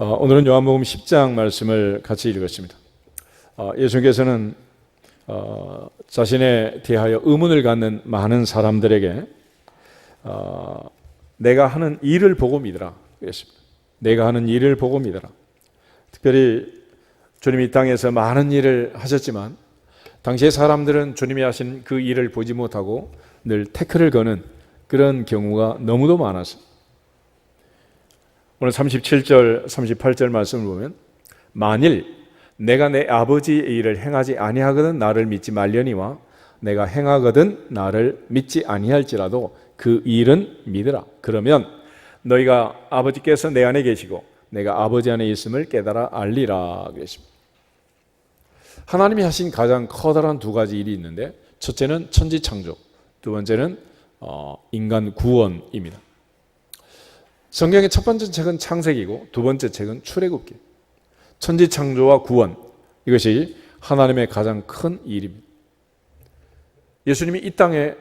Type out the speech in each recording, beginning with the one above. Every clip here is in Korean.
오늘은 요한복음 10장 말씀을 같이 읽었습니다. 예수님께서는 자신에 대하여 의문을 갖는 많은 사람들에게 내가 하는 일을 보고 믿으라 그랬습니다. 내가 하는 일을 보고 믿으라. 특별히 주님이 이 땅에서 많은 일을 하셨지만 당시의 사람들은 주님이 하신 그 일을 보지 못하고 늘 태클을 거는 그런 경우가 너무도 많았습니다. 오늘 37절, 38절 말씀을 보면 만일 내가 내 아버지의 일을 행하지 아니하거든 나를 믿지 말려니와 내가 행하거든 나를 믿지 아니할지라도 그 일은 믿으라. 그러면 너희가 아버지께서 내 안에 계시고 내가 아버지 안에 있음을 깨달아 알리라 그랬습니다. 하나님이 하신 가장 커다란 두 가지 일이 있는데 첫째는 천지창조, 두 번째는 인간 구원입니다. 성경의 첫 번째 책은 창세기고 두 번째 책은 출애굽기. 천지창조와 구원, 이것이 하나님의 가장 큰 일입니다. 예수님이 이 땅에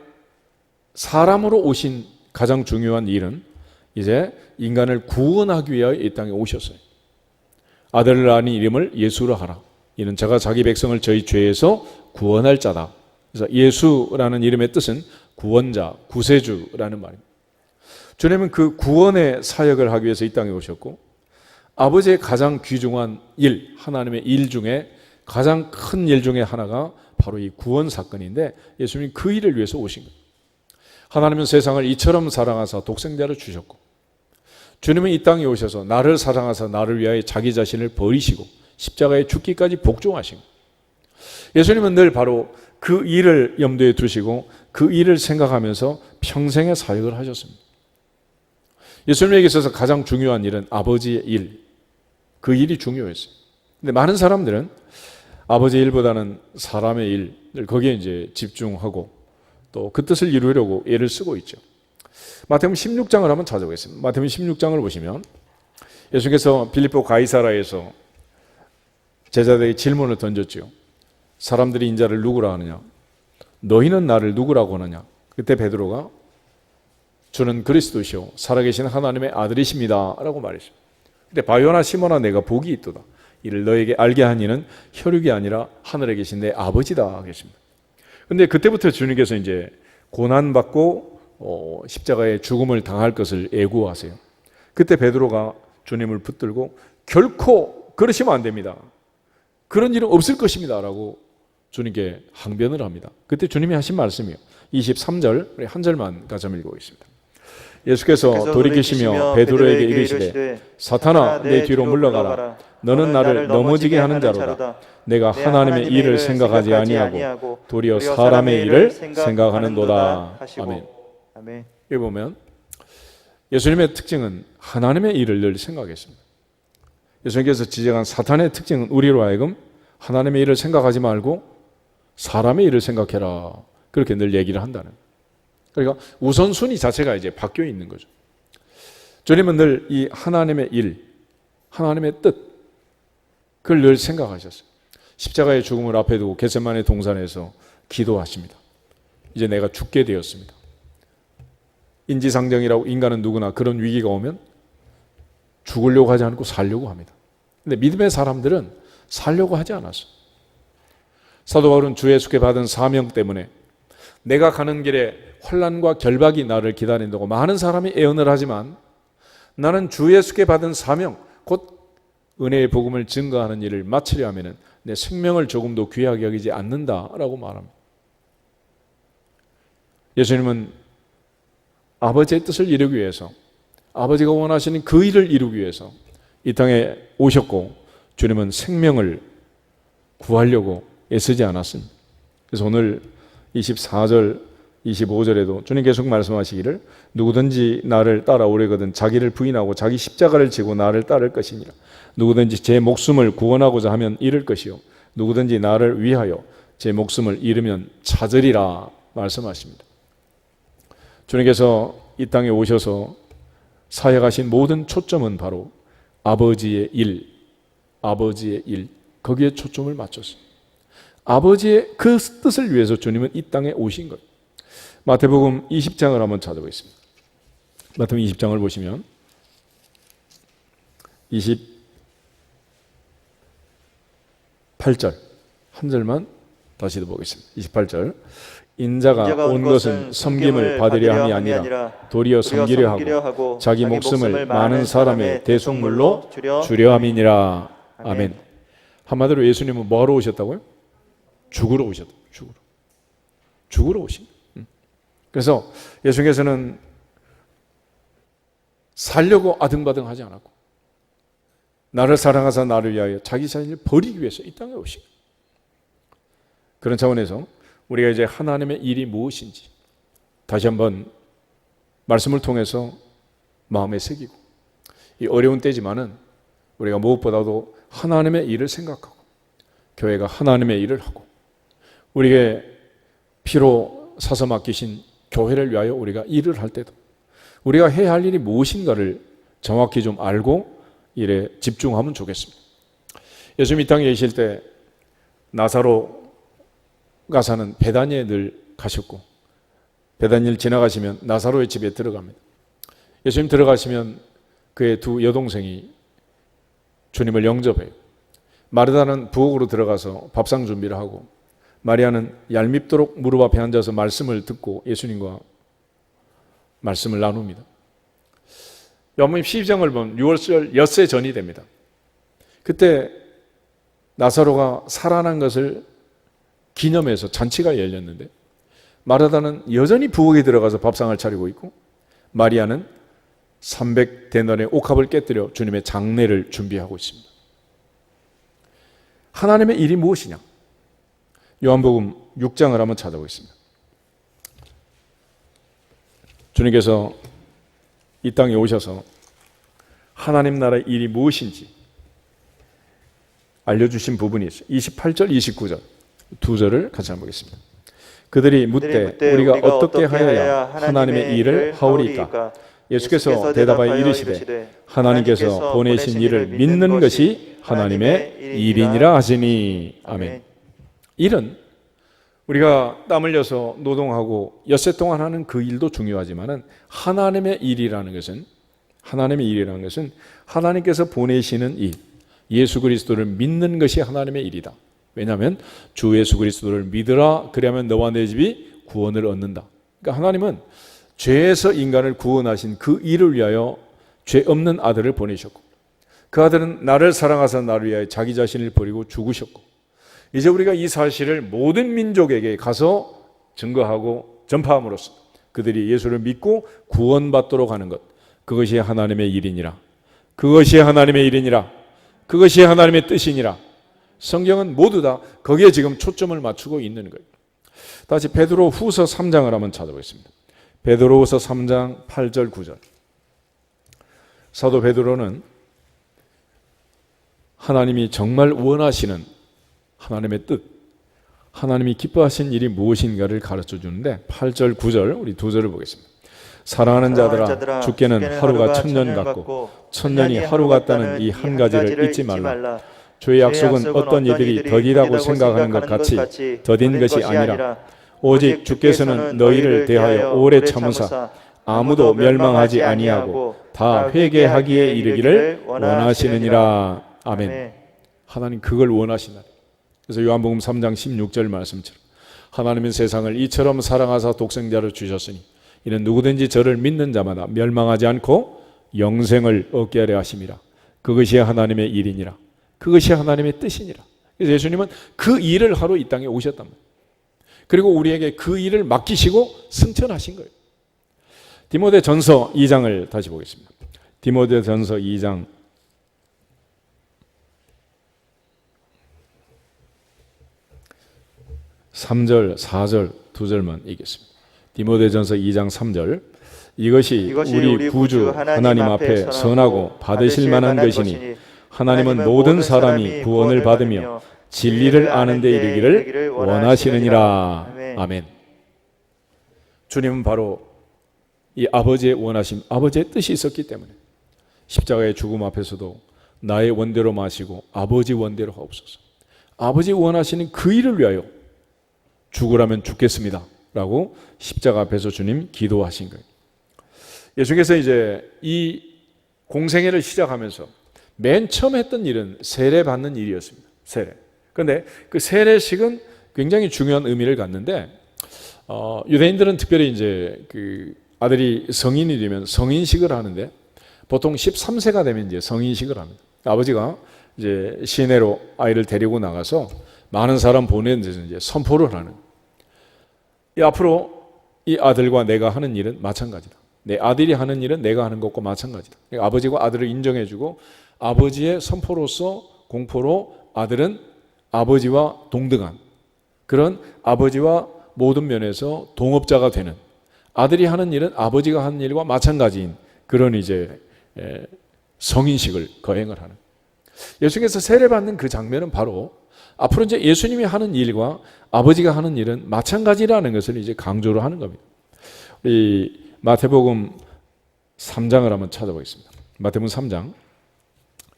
사람으로 오신 가장 중요한 일은 이제 인간을 구원하기 위하여 이 땅에 오셨어요. 아들을 낳은 이름을 예수로 하라. 이는 저가 자기 백성을 저희 죄에서 구원할 자다. 그래서 예수라는 이름의 뜻은 구원자, 구세주라는 말입니다. 주님은 그 구원의 사역을 하기 위해서 이 땅에 오셨고 아버지의 가장 귀중한 일, 하나님의 일 중에 가장 큰 일 중에 하나가 바로 이 구원 사건인데 예수님이 그 일을 위해서 오신 거예요. 하나님은 세상을 이처럼 사랑하사 독생자를 주셨고 주님은 이 땅에 오셔서 나를 사랑하사 나를 위하여 자기 자신을 버리시고 십자가에 죽기까지 복종하신 거예요. 예수님은 늘 바로 그 일을 염두에 두시고 그 일을 생각하면서 평생의 사역을 하셨습니다. 예수님에게 있어서 가장 중요한 일은 아버지의 일, 그 일이 중요했어요. 근데 많은 사람들은 아버지의 일보다는 사람의 일, 거기에 이제 집중하고 또 그 뜻을 이루려고 애를 쓰고 있죠. 마태복음 16장을 한번 찾아보겠습니다. 마태복음 16장을 보시면 예수께서 빌립보 가이사라에서 제자들에게 질문을 던졌죠. 사람들이 인자를 누구라 하느냐? 너희는 나를 누구라고 하느냐? 그때 베드로가 주는 그리스도시요 살아계신 하나님의 아들이십니다 라고 말했습니다. 근데 바요나 시몬아 내가 복이 있도다. 이를 너에게 알게 한 이는 혈육이 아니라 하늘에 계신 내 아버지다 그랬습니다. 근데 그때부터 주님께서 이제 고난받고 십자가에 죽음을 당할 것을 예고하세요. 그때 베드로가 주님을 붙들고 결코 그러시면 안 됩니다. 그런 일은 없을 것입니다 라고 주님께 항변을 합니다. 그때 주님이 하신 말씀이요 23절 한 절만 같이 읽어보겠습니다. 예수께서 돌이키시며 베드로에게 이르시되 사탄아 내 뒤로 물러가라. 너는 나를 넘어지게 하는 자로다. 내가 하나님의 일을 생각하지 아니하고 도리어 사람의 일을 생각하는도다. 아멘. 여기 보면 예수님의 특징은 하나님의 일을 늘 생각했습니다. 예수님께서 지적한 사탄의 특징은 우리로 하여금 하나님의 일을 생각하지 말고 사람의 일을 생각해라. 그렇게 늘 얘기를 한다는 거예요. 그러니까 우선순위 자체가 이제 바뀌어 있는 거죠. 주님은 늘 이 하나님의 일, 하나님의 뜻, 그걸 늘 생각하셨어요. 십자가의 죽음을 앞에 두고 겟세마네 동산에서 기도하십니다. 이제 내가 죽게 되었습니다. 인지상정이라고 인간은 누구나 그런 위기가 오면 죽으려고 하지 않고 살려고 합니다. 근데 믿음의 사람들은 살려고 하지 않았어요. 사도 바울은 주 예수께 받은 사명 때문에 내가 가는 길에 환난과 결박이 나를 기다린다고 많은 사람이 애언을 하지만 나는 주 예수께 받은 사명, 곧 은혜의 복음을 증거하는 일을 마치려 하면 내 생명을 조금도 귀하게 여기지 않는다라고 말합니다. 예수님은 아버지의 뜻을 이루기 위해서 아버지가 원하시는 그 일을 이루기 위해서 이 땅에 오셨고 주님은 생명을 구하려고 애쓰지 않았습니다. 그래서 오늘 24절, 25절에도 주님 계속 말씀하시기를 누구든지 나를 따라오려거든 자기를 부인하고 자기 십자가를 지고 나를 따를 것이니라. 누구든지 제 목숨을 구원하고자 하면 잃을 것이요 누구든지 나를 위하여 제 목숨을 잃으면 찾으리라 말씀하십니다. 주님께서 이 땅에 오셔서 사역하신 모든 초점은 바로 아버지의 일, 거기에 초점을 맞췄어요. 아버지의 그 뜻을 위해서 주님은 이 땅에 오신 거예요. 마태복음 20장을 한번 찾아보겠습니다. 마태복음 20장을 보시면 28절 한 절만 다시 보겠습니다. 28절 인자가 온 것은 섬김을 받으려 함이 아니라 도리어 섬기려 하고 자기 목숨을 많은 사람의 대속물로 주려 함이니라. 아멘. 한마디로 예수님은 뭐하러 오셨다고요? 죽으러 오셨다. 죽으러 오신. 그래서 예수께서는 살려고 아등바등 하지 않았고 나를 사랑하사 나를 위하여 자기 자신을 버리기 위해서 이 땅에 오신 거예요. 그런 차원에서 우리가 이제 하나님의 일이 무엇인지 다시 한번 말씀을 통해서 마음에 새기고, 이 어려운 때지만은 우리가 무엇보다도 하나님의 일을 생각하고 교회가 하나님의 일을 하고 우리에게 피로 사서 맡기신 교회를 위하여 우리가 일을 할 때도 우리가 해야 할 일이 무엇인가를 정확히 좀 알고 일에 집중하면 좋겠습니다. 예수님 이 땅에 계실 때 나사로가 사는 베다니에 늘 가셨고 베다니를 지나가시면 나사로의 집에 들어갑니다. 예수님 들어가시면 그의 두 여동생이 주님을 영접해요. 마르다는 부엌으로 들어가서 밥상 준비를 하고 마리아는 얄밉도록 무릎 앞에 앉아서 말씀을 듣고 예수님과 말씀을 나눕니다. 요한복음 12장을 보면 6월절 엿새 전이 됩니다. 그때 나사로가 살아난 것을 기념해서 잔치가 열렸는데 마르다는 여전히 부엌에 들어가서 밥상을 차리고 있고 마리아는 300데나리의 옥합을 깨뜨려 주님의 장례를 준비하고 있습니다. 하나님의 일이 무엇이냐? 요한복음 6장을 한번 찾아보겠습니다. 주님께서 이 땅에 오셔서 하나님 나라의 일이 무엇인지 알려주신 부분이 있어요. 28절, 29절 두 절을 같이 한번 보겠습니다. 그들이 묻되 우리가 어떻게 하여야 하나님의 일을 하오리까? 예수께서 대답하여 이르시되 하나님께서 보내신 일을 믿는 것이 하나님의 일이니라 하시니. 아멘. 일은 우리가 땀 흘려서 노동하고 엿새 동안 하는 그 일도 중요하지만 하나님의 일이라는 것은 하나님께서 보내시는 일, 예수 그리스도를 믿는 것이 하나님의 일이다. 왜냐하면 주 예수 그리스도를 믿으라 그리하면 너와 내 집이 구원을 얻는다. 그러니까 하나님은 죄에서 인간을 구원하신 그 일을 위하여 죄 없는 아들을 보내셨고 그 아들은 나를 사랑하사 나를 위하여 자기 자신을 버리고 죽으셨고 이제 우리가 이 사실을 모든 민족에게 가서 증거하고 전파함으로써 그들이 예수를 믿고 구원받도록 하는 것, 그것이 하나님의 일이니라. 그것이 하나님의 일이니라. 그것이 하나님의 뜻이니라. 성경은 모두 다 거기에 지금 초점을 맞추고 있는 거예요. 다시 베드로 후서 3장을 한번 찾아보겠습니다. 베드로 후서 3장 8절 9절. 사도 베드로는 하나님이 정말 원하시는 하나님의 뜻, 하나님이 기뻐하신 일이 무엇인가를 가르쳐 주는데 8절 9절 우리 두 절을 보겠습니다. 사랑하는 자들아 주께는 하루가 천년 같고 천년이 하루 같다는 이 한 가지를 잊지 말라. 주의 약속은 어떤 이들이 더디다고 생각하는 것 같이 더딘 것이 아니라 오직 주께서는 너희를 대하여 오래 참으사 아무도 멸망하지 아니하고 다 회개하기에 이르기를 원하시느니라. 아멘. 하나님 그걸 원하시나. 그래서 요한복음 3장 16절 말씀처럼 하나님은 세상을 이처럼 사랑하사 독생자를 주셨으니 이는 누구든지 저를 믿는 자마다 멸망하지 않고 영생을 얻게 하려 하심이라. 그것이 하나님의 일이니라. 그것이 하나님의 뜻이니라. 그래서 예수님은 그 일을 하러 이 땅에 오셨단 말이에요. 그리고 우리에게 그 일을 맡기시고 승천하신 거예요. 디모데전서 2장을 다시 보겠습니다. 디모데전서 2장 3절, 4절 두 절만 읽겠습니다. 디모데전서 2장 3절. 이것이 우리 구주 하나님 앞에 선하고 받으실 만한 것이니 하나님은 모든 사람이 구원을 받으며 진리를 아는 데 이르기를 원하시느니라. 아멘. 주님은 바로 이 아버지의 원하심, 아버지의 뜻이 있었기 때문에 십자가의 죽음 앞에서도 나의 원대로 마시고 아버지 원대로 하옵소서. 아버지 원하시는 그 일을 위하여 죽으라면 죽겠습니다 라고 십자가 앞에서 주님 기도하신 거예요. 예수께서 이제 이 공생애를 시작하면서 맨 처음 했던 일은 세례 받는 일이었습니다. 세례. 그런데 그 세례식은 굉장히 중요한 의미를 갖는데 유대인들은 특별히 이제 그 아들이 성인이 되면 성인식을 하는데 보통 13세가 되면 이제 성인식을 합니다. 아버지가 이제 시내로 아이를 데리고 나가서 많은 사람 보내는 데서 이제 선포를 하는. 앞으로 이 아들과 내가 하는 일은 마찬가지다. 내 아들이 하는 일은 내가 하는 것과 마찬가지다. 그러니까 아버지가 아들을 인정해주고 아버지의 선포로서 공포로 아들은 아버지와 동등한 그런 아버지와 모든 면에서 동업자가 되는, 아들이 하는 일은 아버지가 하는 일과 마찬가지인 그런 이제 성인식을 거행을 하는. 예수님께서 세례받는 그 장면은 바로 앞으로 이제 예수님이 하는 일과 아버지가 하는 일은 마찬가지라는 것을 이제 강조를 하는 겁니다. 우리 마태복음 3장을 한번 찾아보겠습니다. 마태복음 3장.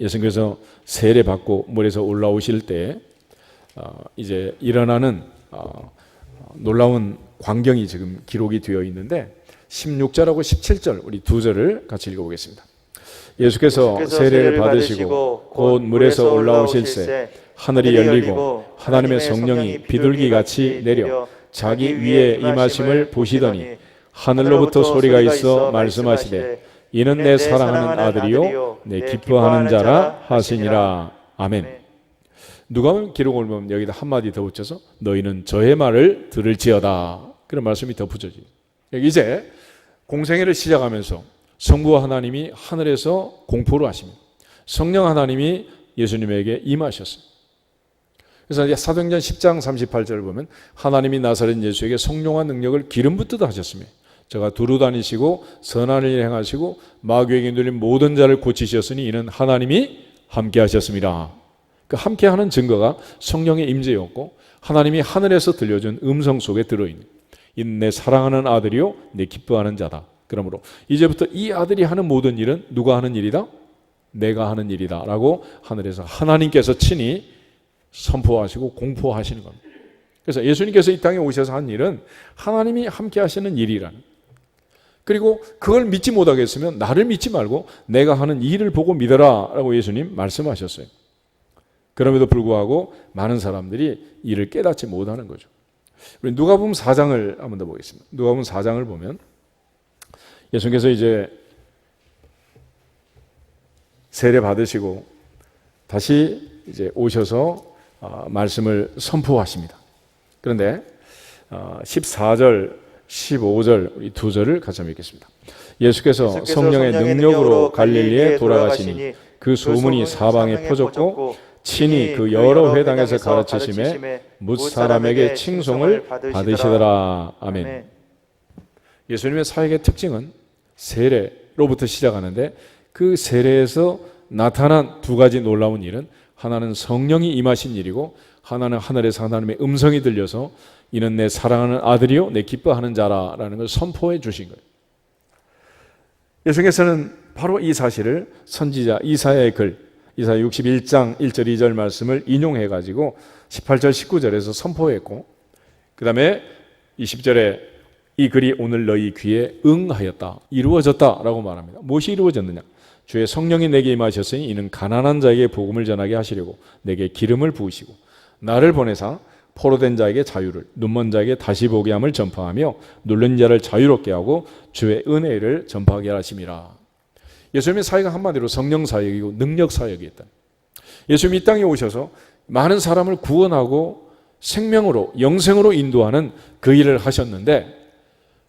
예수님께서 세례받고 물에서 올라오실 때 이제 일어나는 놀라운 광경이 지금 기록이 되어 있는데 16절하고 17절 우리 두 절을 같이 읽어보겠습니다. 예수께서 세례를 받으시고 곧 물에서 올라오실새 하늘이 열리고 하나님의 성령이 비둘기같이 내려 자기 위에 임하심을 보시더니 하늘로부터 소리가 있어 말씀하시되 이는 내 사랑하는 아들이요 내 기뻐하는 자라 하시니라. 아멘. 누가복음 기록을 보면 여기다 한마디 더 붙여서 너희는 저의 말을 들을지어다 그런 말씀이 더 붙여져요. 이제 공생애를 시작하면서 성부와 하나님이 하늘에서 공포를 하십니다. 성령 하나님이 예수님에게 임하셨어요. 그래서 이제 사도행전 10장 38절을 보면 하나님이 나사렛 예수에게 성령과 능력을 기름 붓듯 하셨으며 저가 두루 다니시고 선한 일을 행하시고 마귀에게 눌린 모든 자를 고치셨으니 이는 하나님이 함께 하셨습니다. 그 함께하는 증거가 성령의 임재였고 하나님이 하늘에서 들려준 음성 속에 들어있는 이는 내 사랑하는 아들이요 내 기뻐하는 자다. 그러므로 이제부터 이 아들이 하는 모든 일은 누가 하는 일이다? 내가 하는 일이다 라고 하늘에서 하나님께서 친히 선포하시고 공포하시는 겁니다. 그래서 예수님께서 이 땅에 오셔서 한 일은 하나님이 함께 하시는 일이라는, 그리고 그걸 믿지 못하겠으면 나를 믿지 말고 내가 하는 일을 보고 믿어라 라고 예수님 말씀하셨어요. 그럼에도 불구하고 많은 사람들이 이를 깨닫지 못하는 거죠. 우리 누가복음 4장을 한번 더 보겠습니다. 누가복음 4장을 보면 예수님께서 이제 세례 받으시고 다시 이제 오셔서 말씀을 선포하십니다. 그런데 14절, 15절 우리 두 절을 같이 한번 읽겠습니다. 예수께서 성령의 능력으로 갈릴리에 돌아가시니 그 소문이 사방에 퍼졌고 친히 그 여러 회당에서 가르치심에 뭇 사람에게 칭송을 받으시더라. 아멘. 예수님의 사역의 특징은 세례로부터 시작하는데 그 세례에서 나타난 두 가지 놀라운 일은 하나는 성령이 임하신 일이고 하나는 하늘에서 하나님의 음성이 들려서 이는 내 사랑하는 아들이요 내 기뻐하는 자라라는 걸 선포해 주신 거예요. 예수님께서는 바로 이 사실을 선지자 이사야의 글 이사야 61장 1절 2절 말씀을 인용해 가지고 18절 19절에서 선포했고 그 다음에 20절에 이 글이 오늘 너희 귀에 응하였다 이루어졌다라고 말합니다. 무엇이 이루어졌느냐? 주의 성령이 내게 임하셨으니 이는 가난한 자에게 복음을 전하게 하시려고 내게 기름을 부으시고 나를 보내사 포로된 자에게 자유를 눈먼 자에게 다시 보게 함을 전파하며 눌린 자를 자유롭게 하고 주의 은혜를 전파하게 하심이라. 예수님의 사역은 한마디로 성령 사역이고 능력 사역이었다. 예수님이 이 땅에 오셔서 많은 사람을 구원하고 생명으로 영생으로 인도하는 그 일을 하셨는데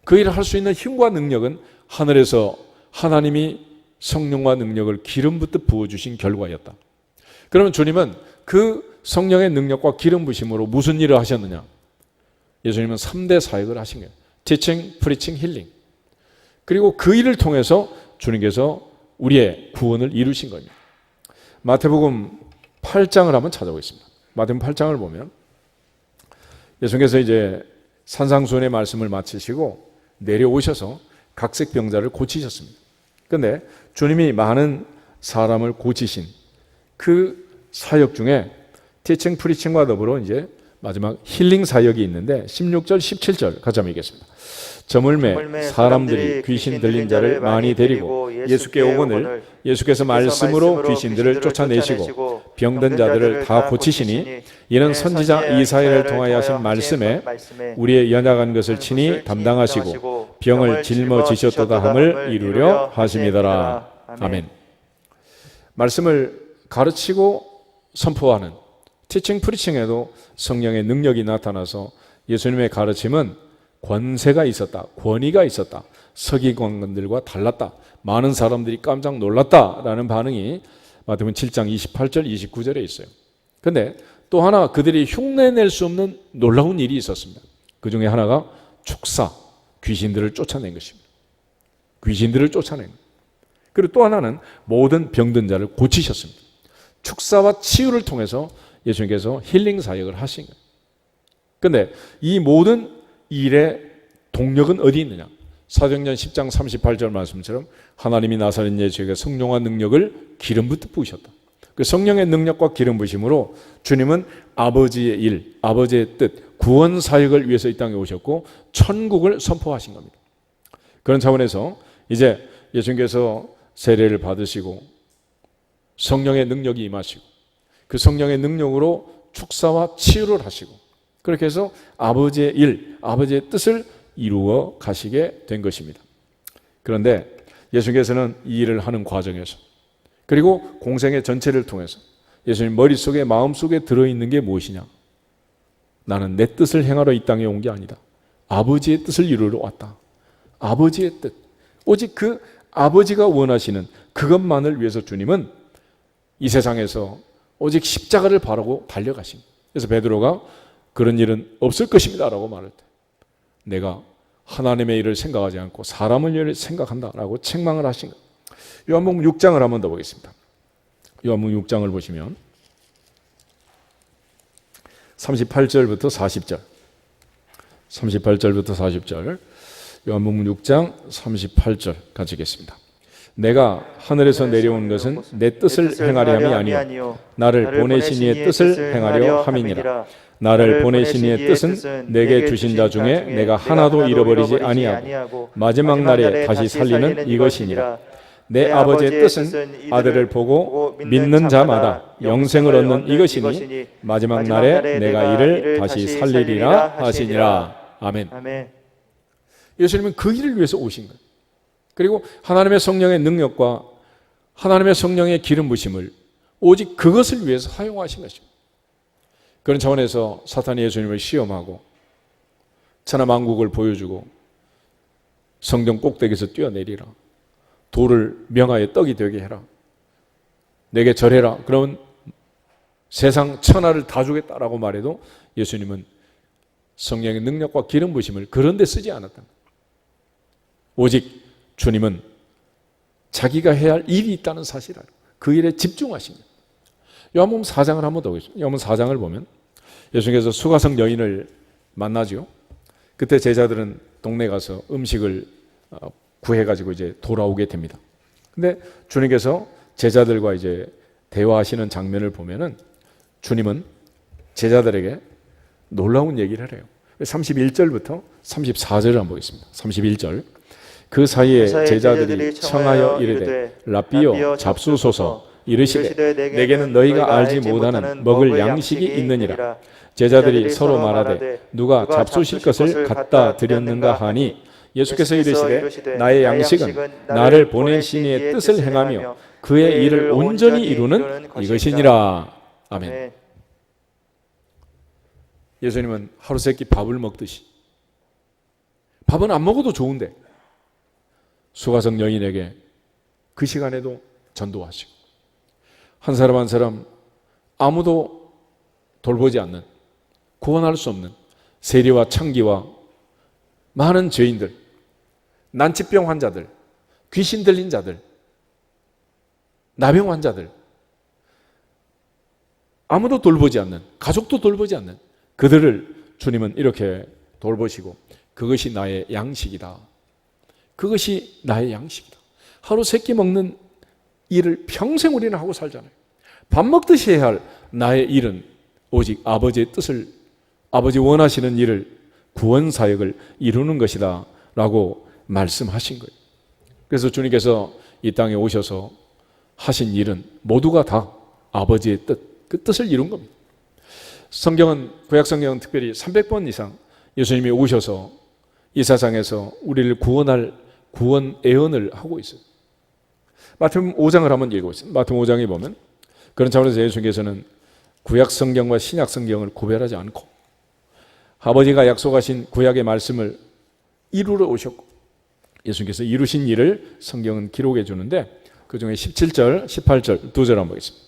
그 일을 할 수 있는 힘과 능력은 하늘에서 하나님이 성령과 능력을 기름 붓듯 부어주신 결과였다. 그러면 주님은 그 성령의 능력과 기름 부심으로 무슨 일을 하셨느냐? 예수님은 3대 사역을 하신 거예요. Teaching, Preaching, Healing. 그리고 그 일을 통해서 주님께서 우리의 구원을 이루신 겁니다. 마태복음 8장을 한번 찾아보겠습니다. 마태복음 8장을 보면 예수님께서 이제 산상수훈의 말씀을 마치시고 내려오셔서 각색 병자를 고치셨습니다. 그런데 주님이 많은 사람을 고치신 그 사역 중에 티칭 프리칭과 더불어 이제 마지막 힐링 사역이 있는데 16절 17절 같이 한번 읽겠습니다. 저물매 사람들이 귀신 들린 자를 많이 데리고 예수께 오거늘 예수께서 말씀으로 귀신들을 쫓아내시고 병든 자들을 다 고치시니 이는 선지자 이사야를 통하여 하신 말씀에 우리의 연약한 것을 친히 담당하시고 병을 짊어지셨도다 함을 이루려 하심이더라. 아멘. 말씀을 가르치고 선포하는 티칭 프리칭에도 성령의 능력이 나타나서 예수님의 가르침은 권세가 있었다, 권위가 있었다, 서기관들과 달랐다, 많은 사람들이 깜짝 놀랐다라는 반응이 마태복음 7장 28절 29절에 있어요. 그런데 또 하나 그들이 흉내낼 수 없는 놀라운 일이 있었습니다. 그 중에 하나가 축사, 귀신들을 쫓아낸 것입니다. 귀신들을 쫓아낸 것. 그리고 또 하나는 모든 병든 자를 고치셨습니다. 축사와 치유를 통해서 예수님께서 힐링 사역을 하신 거예요. 그런데 이 모든 일의 동력은 어디 있느냐? 사도행전 10장 38절 말씀처럼 하나님이 나사렛 예수에게 성령과 능력을 기름 붓듯 부으셨다. 그 성령의 능력과 기름 부심으로 주님은 아버지의 일, 아버지의 뜻, 구원 사역을 위해서 이 땅에 오셨고 천국을 선포하신 겁니다. 그런 차원에서 이제 예수님께서 세례를 받으시고 성령의 능력이 임하시고 그 성령의 능력으로 축사와 치유를 하시고 그렇게 해서 아버지의 일, 아버지의 뜻을 이루어 가시게 된 것입니다. 그런데 예수님께서는 이 일을 하는 과정에서 그리고 공생의 전체를 통해서 예수님 머릿속에 마음속에 들어있는 게 무엇이냐? 나는 내 뜻을 행하러 이 땅에 온 게 아니다. 아버지의 뜻을 이루러 왔다. 아버지의 뜻. 오직 그 아버지가 원하시는 그것만을 위해서 주님은 이 세상에서 오직 십자가를 바라고 달려가신 거예요. 그래서 베드로가 그런 일은 없을 것입니다 라고 말할 때 내가 하나님의 일을 생각하지 않고 사람의 일을 생각한다라고 책망을 하신 거예요. 요한복음 6장을 한번 더 보겠습니다. 요한복음 6장을 보시면 38절부터 40절 38절부터 40절 요한복음 6장 38절 같이 읽겠습니다. 내가 하늘에서 내려온 것은 내 뜻을 행하려 함이 아니요 나를 보내신 이의 뜻을 행하려 함이니라. 나를 보내신 이의 뜻은 내게 주신 자 중에 내가 하나도 잃어버리지 아니하고 마지막 날에 다시 살리는 이것이니라. 내 아버지의 뜻은 아들을 보고 믿는 자마다 영생을 얻는 이것이니 마지막 날에 내가 이를 다시 살리리라 하시니라. 아멘. 예수님은 그 일을 위해서 오신 거예요. 그리고 하나님의 성령의 능력과 하나님의 성령의 기름 부심을 오직 그것을 위해서 사용하신 것입니다. 그런 차원에서 사탄이 예수님을 시험하고 천하만국을 보여주고 성전 꼭대기에서 뛰어내리라. 돌을 명하여 떡이 되게 해라. 내게 절해라. 그러면 세상 천하를 다 주겠다라고 말해도 예수님은 성령의 능력과 기름 부심을 그런 데 쓰지 않았다. 오직 주님은 자기가 해야 할 일이 있다는 사실을 알고 그 일에 집중하신 거예요. 요한복음 4장을 한번 더 보겠습니다. 요한복음 4장을 보면 예수님께서 수가성 여인을 만나죠. 그때 제자들은 동네 가서 음식을 구해가지고 이제 돌아오게 됩니다. 근데 주님께서 제자들과 이제 대화하시는 장면을 보면은 주님은 제자들에게 놀라운 얘기를 해요. 31절부터 34절을 한번 보겠습니다. 31절. 그 사이에 제자들이 청하여 이르되 라삐여 잡수소서 이르시되 내게는 너희가 알지 못하는 먹을 양식이 있느니라. 제자들이 서로 말하되 누가 잡수실 것을 갖다 드렸는가 하니 예수께서 이르시되 나의 양식은 나를 보내신 이의 뜻을 행하며 그의 일을 온전히 이루는 이것이니라. 아멘. 예수님은 하루 세끼 밥을 먹듯이 밥은 안 먹어도 좋은데 수가성 여인에게 그 시간에도 전도하시고 한 사람 한 사람 아무도 돌보지 않는 구원할 수 없는 세리와 창기와 많은 죄인들, 난치병 환자들, 귀신 들린 자들, 나병 환자들 아무도 돌보지 않는, 가족도 돌보지 않는 그들을 주님은 이렇게 돌보시고 그것이 나의 양식이다. 그것이 나의 양식이다. 하루 세 끼 먹는 일을 평생 우리는 하고 살잖아요. 밥 먹듯이 해야 할 나의 일은 오직 아버지의 뜻을, 아버지 원하시는 일을, 구원 사역을 이루는 것이다 라고 말씀하신 거예요. 그래서 주님께서 이 땅에 오셔서 하신 일은 모두가 다 아버지의 뜻, 그 뜻을 이룬 겁니다. 성경은, 구약 성경은 특별히 300번 이상 예수님이 오셔서 이 세상에서 우리를 구원할 구원 예언을 하고 있어요. 마태복음 5장을 한번 읽어보세요. 마태복음 5장에 보면 그런 차원에서 예수님께서는 구약 성경과 신약 성경을 구별하지 않고 아버지가 약속하신 구약의 말씀을 이루러 오셨고 예수님께서 이루신 일을 성경은 기록해 주는데 그 중에 17절, 18절 두 절 한번 보겠습니다.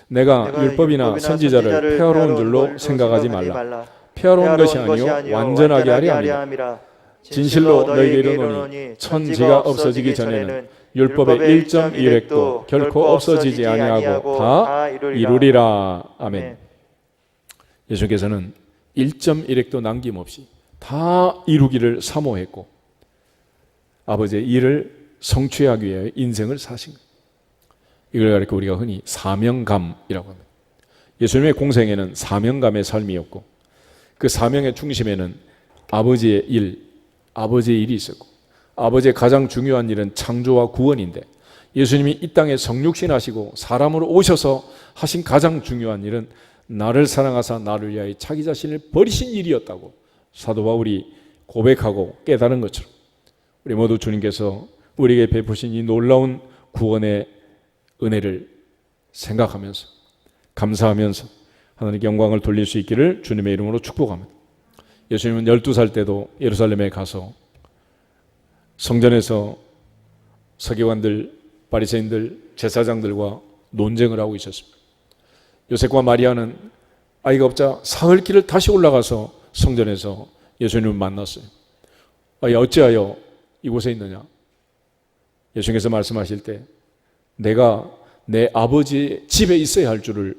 내가 율법이나 선지자를 폐하러온 줄로 생각하지 말라. 폐하러온 것이 아니요 완전하게 하려 함이라. 진실로 너희에게 이르노니 천지가 없어지기 전에는 율법의 1.1획도 결코 없어지지 아니하고 다 이루리라. 아멘. 예수께서는 1.1획도 남김없이 다 이루기를 사모했고 아버지의 일을 성취하기 위해 인생을 사신 거예요. 이걸 가리켜 우리가 흔히 사명감이라고 합니다. 예수님의 공생에는 사명감의 삶이었고 그 사명의 중심에는 아버지의 일이 있었고 아버지의 가장 중요한 일은 창조와 구원인데 예수님이 이 땅에 성육신하시고 사람으로 오셔서 하신 가장 중요한 일은 나를 사랑하사 나를 위하여 자기 자신을 버리신 일이었다고 사도 바울이 고백하고 깨달은 것처럼 우리 모두 주님께서 우리에게 베푸신 이 놀라운 구원의 은혜를 생각하면서 감사하면서 하나님께 영광을 돌릴 수 있기를 주님의 이름으로 축복합니다. 예수님은 12살 때도 예루살렘에 가서 성전에서 서기관들, 바리새인들, 제사장들과 논쟁을 하고 있었습니다. 요셉과 마리아는 아이가 없자 사흘길을 다시 올라가서 성전에서 예수님을 만났어요. 어찌하여 이곳에 있느냐? 예수님께서 말씀하실 때 내가 내 아버지의 집에 있어야 할 줄을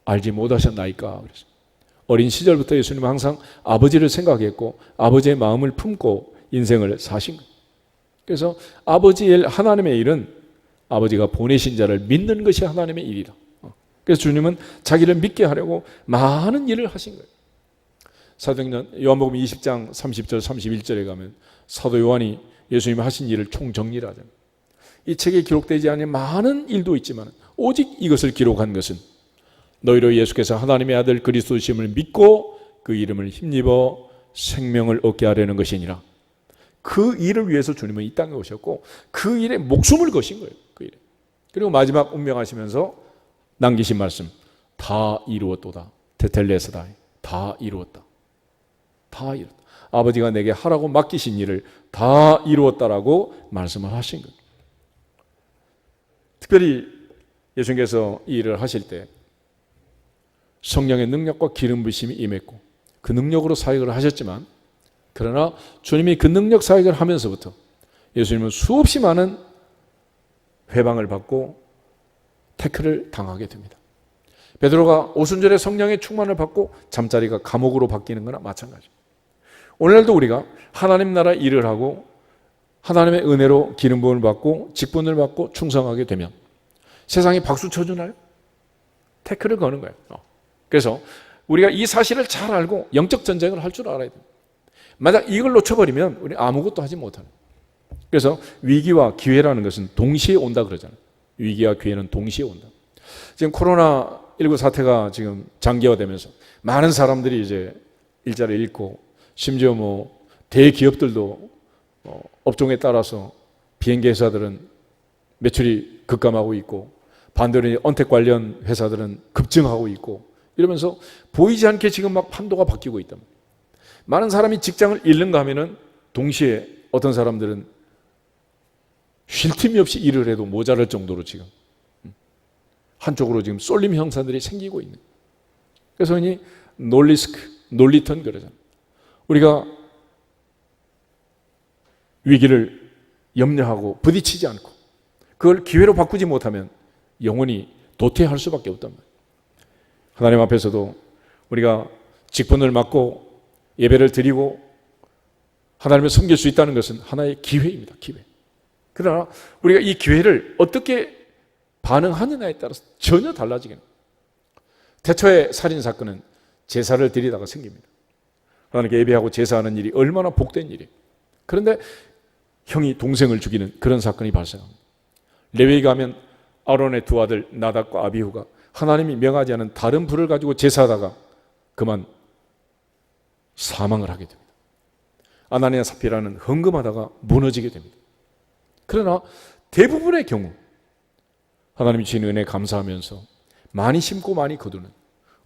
알지 못하셨나이까? 그래서 어린 시절부터 예수님은 항상 아버지를 생각했고 아버지의 마음을 품고 인생을 사신 거예요. 그래서 아버지의 일, 하나님의 일은 아버지가 보내신 자를 믿는 것이 하나님의 일이라. 그래서 주님은 자기를 믿게 하려고 많은 일을 하신 거예요. 사도행전 요한복음 20장 30절 31절에 가면 사도 요한이 예수님이 하신 일을 총정리를 하잖아요. 이 책에 기록되지 않은 많은 일도 있지만 오직 이것을 기록한 것은 너희로 예수께서 하나님의 아들 그리스도심을 믿고 그 이름을 힘입어 생명을 얻게 하려는 것이니라. 그 일을 위해서 주님은 이 땅에 오셨고 그 일에 목숨을 거신 거예요. 그 일에. 그리고 마지막 운명하시면서 남기신 말씀 다 이루었도다. 테텔레스다. 다 이루었다. 다 이루었다. 아버지가 내게 하라고 맡기신 일을 다 이루었다라고 말씀을 하신 거예요. 특별히 예수님께서 이 일을 하실 때 성령의 능력과 기름 부으심이 임했고 그 능력으로 사역을 하셨지만 그러나 주님이 그 능력 사역을 하면서부터 예수님은 수없이 많은 회방을 받고 태클을 당하게 됩니다. 베드로가 오순절에 성령의 충만을 받고 잠자리가 감옥으로 바뀌는 거나 마찬가지입니다. 오늘날도 우리가 하나님 나라 일을 하고 하나님의 은혜로 기름 부음을 받고 직분을 받고 충성하게 되면 세상이 박수 쳐주나요? 태클을 거는 거예요. 그래서 우리가 이 사실을 잘 알고 영적 전쟁을 할 줄 알아야 됩니다. 만약 이걸 놓쳐버리면 우리 아무것도 하지 못하는. 그래서 위기와 기회라는 것은 동시에 온다 그러잖아요. 위기와 기회는 동시에 온다. 지금 코로나19 사태가 지금 장기화되면서 많은 사람들이 이제 일자리를 잃고 심지어 대기업들도 업종에 따라서 비행기 회사들은 매출이 급감하고 있고 반대로 언택 관련 회사들은 급증하고 있고 이러면서 보이지 않게 지금 막 판도가 바뀌고 있다. 많은 사람이 직장을 잃는가 하면은 동시에 어떤 사람들은 쉴 틈이 없이 일을 해도 모자랄 정도로 지금 한쪽으로 지금 쏠림 형사들이 생기고 있는. 그래서 흔히 놀리스크, 놀리턴 그러잖아요. 우리가 위기를 염려하고 부딪히지 않고 그걸 기회로 바꾸지 못하면 영원히 도태할 수밖에 없단 말이에요. 하나님 앞에서도 우리가 직분을 맡고 예배를 드리고 하나님을 섬길 수 있다는 것은 하나의 기회입니다. 기회. 그러나 우리가 이 기회를 어떻게 반응하느냐에 따라서 전혀 달라지게 됩니다. 태초의 살인사건은 제사를 드리다가 생깁니다. 하나님께 예배하고 제사하는 일이 얼마나 복된 일이에요. 그런데 형이 동생을 죽이는 그런 사건이 발생합니다. 레위기가 하면 아론의 두 아들 나답과 아비후가 하나님이 명하지 않은 다른 불을 가지고 제사하다가 그만 사망을 하게 됩니다. 아나니아 삽비라는 헌금하다가 무너지게 됩니다. 그러나 대부분의 경우 하나님이 주신 은혜에 감사하면서 많이 심고 많이 거두는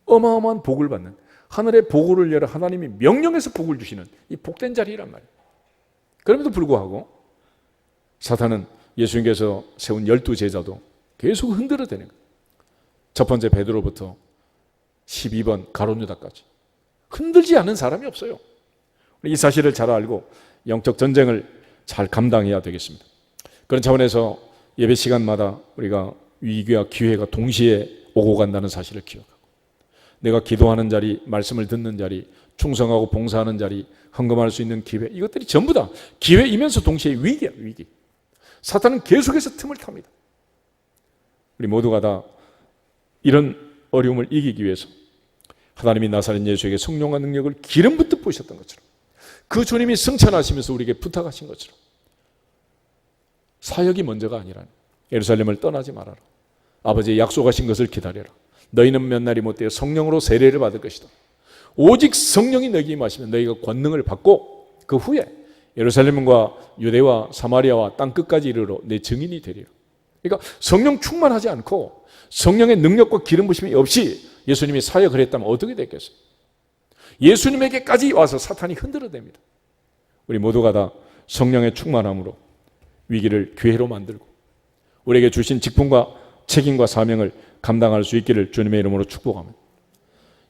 어마어마한 복을 받는, 하늘의 보고를 열어 하나님이 명령해서 복을 주시는 이 복된 자리란 말이에요. 그럼에도 불구하고 사탄은 예수님께서 세운 12제자도 계속 흔들어대는 거예요. 첫 번째 베드로부터 12번 가룟 유다까지 흔들지 않는 사람이 없어요. 이 사실을 잘 알고 영적 전쟁을 잘 감당해야 되겠습니다. 그런 차원에서 예배 시간마다 우리가 위기와 기회가 동시에 오고 간다는 사실을 기억하고, 내가 기도하는 자리, 말씀을 듣는 자리, 충성하고 봉사하는 자리, 헌금할 수 있는 기회, 이것들이 전부 다 기회이면서 동시에 위기야, 위기. 사탄은 계속해서 틈을 탑니다. 우리 모두가 다 이런 어려움을 이기기 위해서 하나님이 나사렛 예수에게 성령과 능력을 기름 붓듯 부으셨던 것처럼, 그 주님이 승천하시면서 우리에게 부탁하신 것처럼 사역이 먼저가 아니라 예루살렘을 떠나지 말아라. 아버지의 약속하신 것을 기다려라. 너희는 몇 날이 못되어 성령으로 세례를 받을 것이다. 오직 성령이 너희에게 임하시면 너희가 권능을 받고 그 후에 예루살렘과 유대와 사마리아와 땅 끝까지 이르러 내 증인이 되리라. 그러니까 성령 충만하지 않고 성령의 능력과 기름 부심이 없이 예수님이 사역을 했다면 어떻게 됐겠어요? 예수님에게까지 와서 사탄이 흔들어댑니다. 우리 모두가 다 성령의 충만함으로 위기를 기회로 만들고 우리에게 주신 직분과 책임과 사명을 감당할 수 있기를 주님의 이름으로 축복합니다.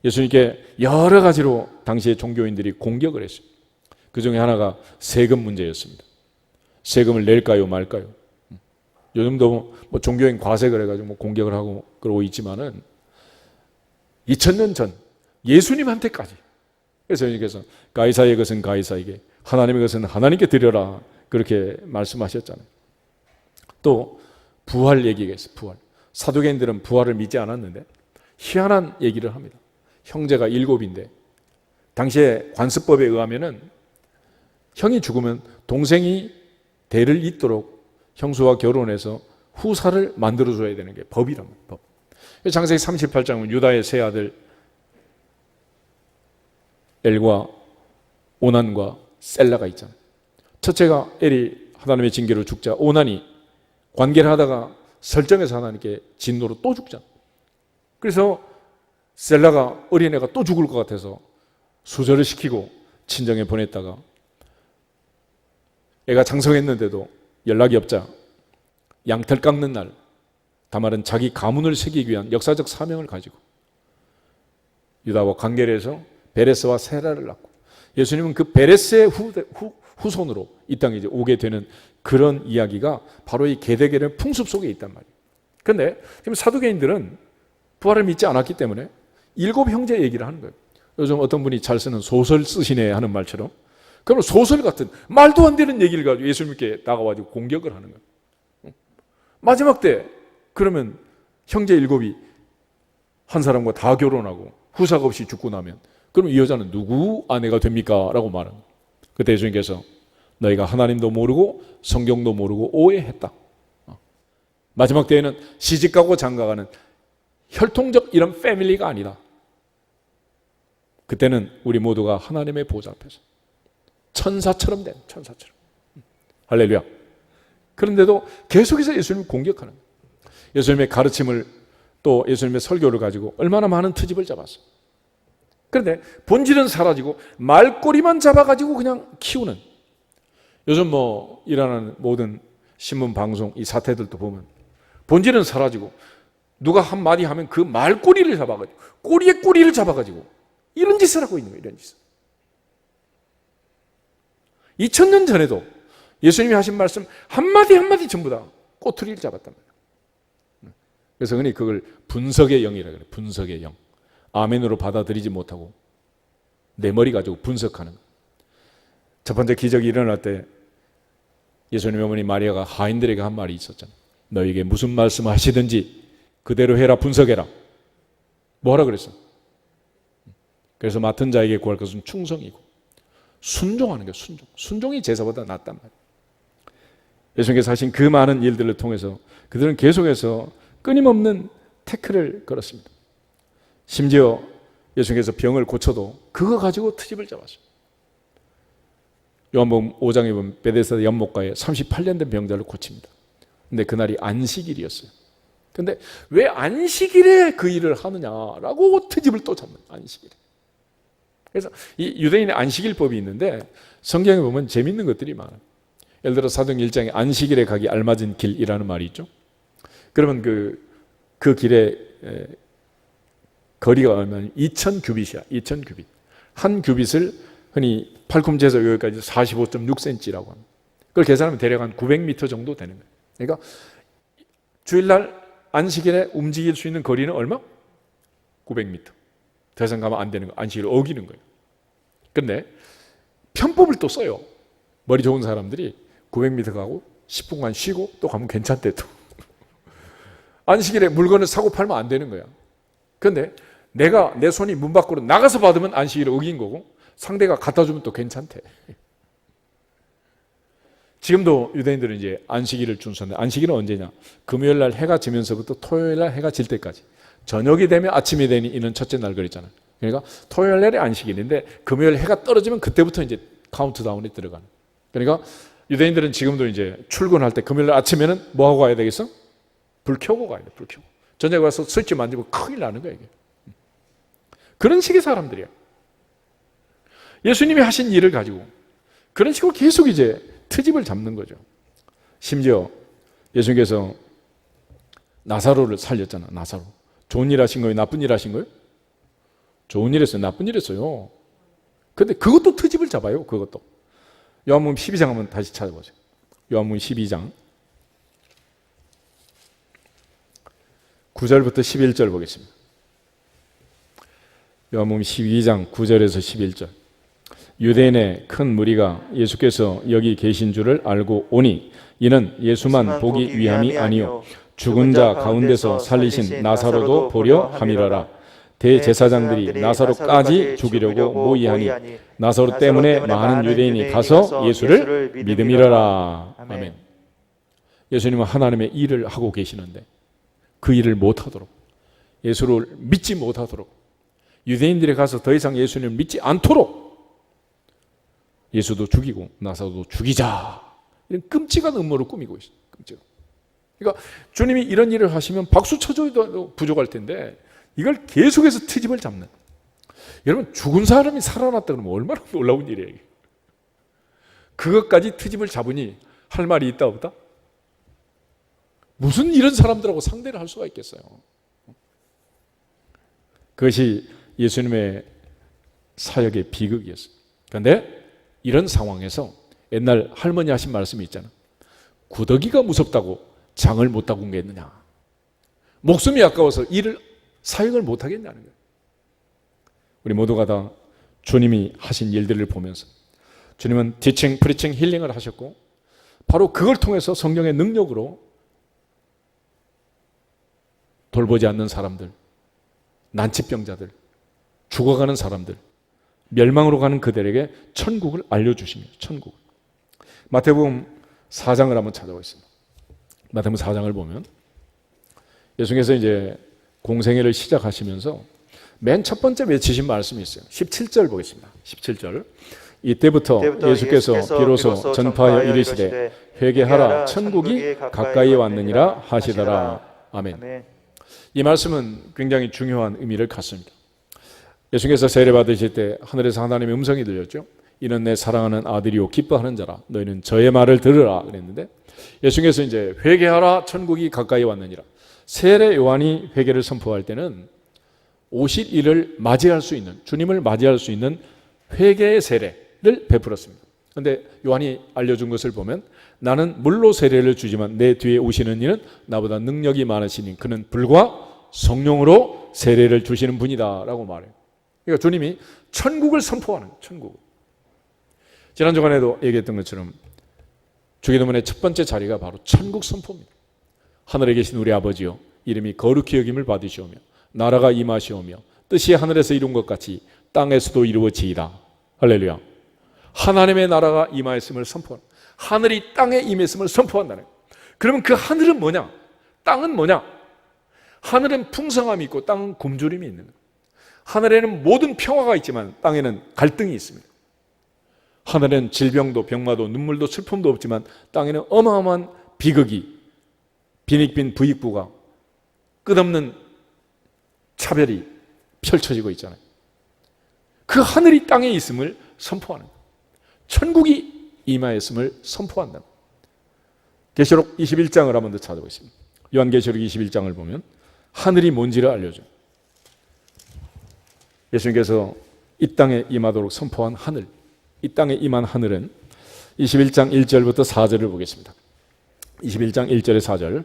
예수님께 여러 가지로 당시의 종교인들이 공격을 했어요. 그 중에 하나가 세금 문제였습니다. 세금을 낼까요 말까요? 요즘도 뭐 종교인 과세를 해가지고 뭐 공격을 하고 그러고 있지만은 2000년 전 예수님한테까지, 그래서 예수님께서 가이사의 것은 가이사에게, 하나님의 것은 하나님께 드려라, 그렇게 말씀하셨잖아요. 또 부활 얘기가 있어요. 부활. 사두개인들은 부활을 믿지 않았는데 희한한 얘기를 합니다. 형제가 7인데 당시에 관습법에 의하면은 형이 죽으면 동생이 대를 잇도록 형수와 결혼해서 후사를 만들어줘야 되는 게 법이란 말이에요. 법. 창세기 38장은 유다의 세 아들 엘과 오난과 셀라가 있잖아요. 첫째가 엘이 하나님의 징계로 죽자 오난이 관계를 하다가 설정해서 하나님께 진노로 또 죽잖아. 그래서 셀라가 어린애가 또 죽을 것 같아서 수절을 시키고 친정에 보냈다가 애가 장성했는데도 연락이 없자 양털 깎는 날, 다말은 자기 가문을 새기기 위한 역사적 사명을 가지고 유다와 관계를 해서 베레스와 세라를 낳고, 예수님은 그 베레스의 후손으로 이 땅에 이제 오게 되는 그런 이야기가 바로 이 게데겔의 풍습 속에 있단 말이에요. 그런데 지금 사두개인들은 부활을 믿지 않았기 때문에 7 형제 얘기를 하는 거예요. 요즘 어떤 분이 잘 쓰는 소설 쓰시네 하는 말처럼, 그러면 소설 같은 말도 안 되는 얘기를 가지고 예수님께 다가와가지고 공격을 하는 거예요. 마지막 때 그러면 형제 7이 한 사람과 다 결혼하고 후사가 없이 죽고 나면 그럼 이 여자는 누구 아내가 됩니까? 라고 말하는 거예요. 그때 예수님께서 너희가 하나님도 모르고 성경도 모르고 오해했다. 마지막 때에는 시집가고 장가가는 혈통적 이런 패밀리가 아니다. 그때는 우리 모두가 하나님의 보좌 앞에서 천사처럼 된, 천사처럼. 할렐루야. 그런데도 계속해서 예수님을 공격하는 거예요. 예수님의 가르침을, 또 예수님의 설교를 가지고 얼마나 많은 트집을 잡았어요. 그런데 본질은 사라지고 말꼬리만 잡아가지고 그냥 키우는, 요즘 뭐 일어나는 모든 신문 방송 이 사태들도 보면 본질은 사라지고 누가 한마디 하면 그 말꼬리를 잡아가지고 꼬리에 꼬리를 잡아가지고 이런 짓을 하고 있는 거예요. 이런 짓을. 2000년 전에도 예수님이 하신 말씀 한마디 한마디 전부 다 꼬투리를 잡았단 말이에요. 그래서 흔히 그걸 분석의 영이라고 그래요. 분석의 영. 아멘으로 받아들이지 못하고 내 머리 가지고 분석하는 거예요. 첫 번째 기적이 일어날 때 예수님의 어머니 마리아가 하인들에게 한 말이 있었잖아요. 너에게 무슨 말씀 하시든지 그대로 해라, 분석해라. 뭐하라 그랬어? 그래서 맡은 자에게 구할 것은 충성이고 순종하는 거예요. 순종이 제사보다 낫단 말이에요. 예수님께서 하신 그 많은 일들을 통해서 그들은 계속해서 끊임없는 태클을 걸었습니다. 심지어 예수님께서 병을 고쳐도 그거 가지고 트집을 잡았어요. 요한복음 5장에 보면 베데스다 연못가에 38년 된 병자를 고칩니다. 근데 그날이 안식일이었어요. 근데 왜 안식일에 그 일을 하느냐라고 트집을 또 잡는 안식일에. 그래서 이 유대인의 안식일법이 있는데 성경에 보면 재밌는 것들이 많아요. 예를 들어 사도행 1장에 안식일에 가기 알맞은 길이라는 말이 있죠. 그러면 그 길의 거리가 얼마냐? 2000규빗이야. 2000규빗. 한 규빗을 흔히 팔꿈치에서 여기까지 45.6cm라고 합니다. 그걸 계산하면 대략 한 900m 정도 되는 거예요. 그러니까 주일날 안식일에 움직일 수 있는 거리는 얼마? 900m. 더 이상 가면 안 되는 거예요. 안식일을 어기는 거예요. 근데 편법을 또 써요. 머리 좋은 사람들이 900m 가고 10분간 쉬고 또 가면 괜찮대 또. 안식일에 물건을 사고 팔면 안 되는 거야. 그런데 내가 내 손이 문 밖으로 나가서 받으면 안식일을 어긴 거고 상대가 갖다 주면 또 괜찮대. 지금도 유대인들은 이제 안식일을 준수하는데 안식일은 언제냐? 금요일 날 해가 지면서부터 토요일 날 해가 질 때까지. 저녁이 되면 아침이 되니 이는 첫째 날 그랬잖아요. 그러니까 토요일 날이 안식일인데 금요일 해가 떨어지면 그때부터 이제 카운트다운이 들어가는. 그러니까 유대인들은 지금도 이제 출근할 때 금요일 날 아침에는 뭐 하고 가야 되겠어? 불 켜고 가야 돼. 불 켜고. 저녁에 와서 스위치 만지고 큰일 나는 거야 이게. 그런 식의 사람들이야. 예수님이 하신 일을 가지고 그런 식으로 계속 이제 트집을 잡는 거죠. 심지어 예수님께서 나사로를 살렸잖아. 나사로. 좋은 일 하신 거예요? 나쁜 일 하신 거예요? 좋은 일 했어요? 나쁜 일 했어요? 근데 그것도 트집을 잡아요. 그것도. 요한복음 12장 한번 다시 찾아보세요. 요한복음 12장 9절부터 11절 보겠습니다. 요한복음 12장 9절에서 11절. 유대인의 큰 무리가 예수께서 여기 계신 줄을 알고 오니 이는 예수만 보기 위함이 아니요 죽은 자 가운데서 살리신 나사로도 보려 함이라라. 대제사장들이 나사로까지 죽이려고 모의하니 나사로 때문에 많은 유대인이 가서 예수를 믿음이라라. 아멘. 예수님은 하나님의 일을 하고 계시는데 그 일을 못하도록, 예수를 믿지 못하도록, 유대인들이 가서 더 이상 예수님을 믿지 않도록 예수도 죽이고 나사로도 죽이자, 이런 끔찍한 음모를 꾸미고 있어요. 끔찍한. 그러니까 주님이 이런 일을 하시면 박수 쳐줘도 부족할 텐데 이걸 계속해서 트집을 잡는. 여러분, 죽은 사람이 살아났다 그러면 얼마나 놀라운 일이에요. 그것까지 트집을 잡으니 할 말이 있다 없다? 무슨 이런 사람들하고 상대를 할 수가 있겠어요. 그것이 예수님의 사역의 비극이었어요. 그런데 이런 상황에서 옛날 할머니 하신 말씀이 있잖아. 구더기가 무섭다고 장을 못 하고 있느냐. 목숨이 아까워서 사역을 못 하겠냐는 거예요. 우리 모두가 다 주님이 하신 일들을 보면서 주님은 티칭, 프리칭, 힐링을 하셨고 바로 그걸 통해서 성령의 능력으로 돌보지 않는 사람들, 난치병자들, 죽어가는 사람들, 멸망으로 가는 그들에게 천국을 알려주십니다. 천국. 마태복음 4장을 한번 찾아보겠습니다. 마태복음 4장을 보면 예수께서 이제 공생애를 시작하시면서 맨 첫 번째 외치신 말씀이 있어요. 17절 보겠습니다. 17절. 이때부터 예수께서 비로소 전파하여 이르시되 회개하라 천국이 가까이 왔느니라 하시더라. 아멘. 이 말씀은 굉장히 중요한 의미를 갖습니다. 예수께서 세례 받으실 때 하늘에서 하나님의 음성이 들렸죠. 이는 내 사랑하는 아들이요 기뻐하는 자라. 너희는 저의 말을 들으라 그랬는데 예수께서 이제 회개하라 천국이 가까이 왔느니라. 세례 요한이 회개를 선포할 때는 오실 이를 맞이할 수 있는, 주님을 맞이할 수 있는 회개의 세례를 베풀었습니다. 그런데 요한이 알려준 것을 보면 나는 물로 세례를 주지만 내 뒤에 오시는 이는 나보다 능력이 많으시니 그는 불과 성령으로 세례를 주시는 분이다 라고 말해요. 그러니까 주님이 천국을 선포하는 거예요. 천국. 지난 주간에도 얘기했던 것처럼 주기도문의 첫 번째 자리가 바로 천국 선포입니다. 하늘에 계신 우리 아버지여 이름이 거룩히 여김을 받으시오며 나라가 임하시오며 뜻이 하늘에서 이룬 것 같이 땅에서도 이루어지이다. 할렐루야. 하나님의 나라가 임하였음을 선포하는, 하늘이 땅에 임했음을 선포한다는 거예요. 그러면 그 하늘은 뭐냐? 땅은 뭐냐? 하늘은 풍성함이 있고 땅은 굶주림이 있는 거예요. 하늘에는 모든 평화가 있지만 땅에는 갈등이 있습니다. 하늘에는 질병도 병마도 눈물도 슬픔도 없지만 땅에는 어마어마한 비극이, 빈익빈 부익부가, 끝없는 차별이 펼쳐지고 있잖아요. 그 하늘이 땅에 있음을 선포하는 거예요. 천국이 임하였음을 선포한다. 계시록 21장을 한번 더 찾아보겠습니다. 요한계시록 21장을 보면 하늘이 뭔지를 알려줘요. 예수님께서 이 땅에 임하도록 선포한 하늘, 이 땅에 임한 하늘은 21장 1절부터 4절을 보겠습니다. 21장 1절에 4절.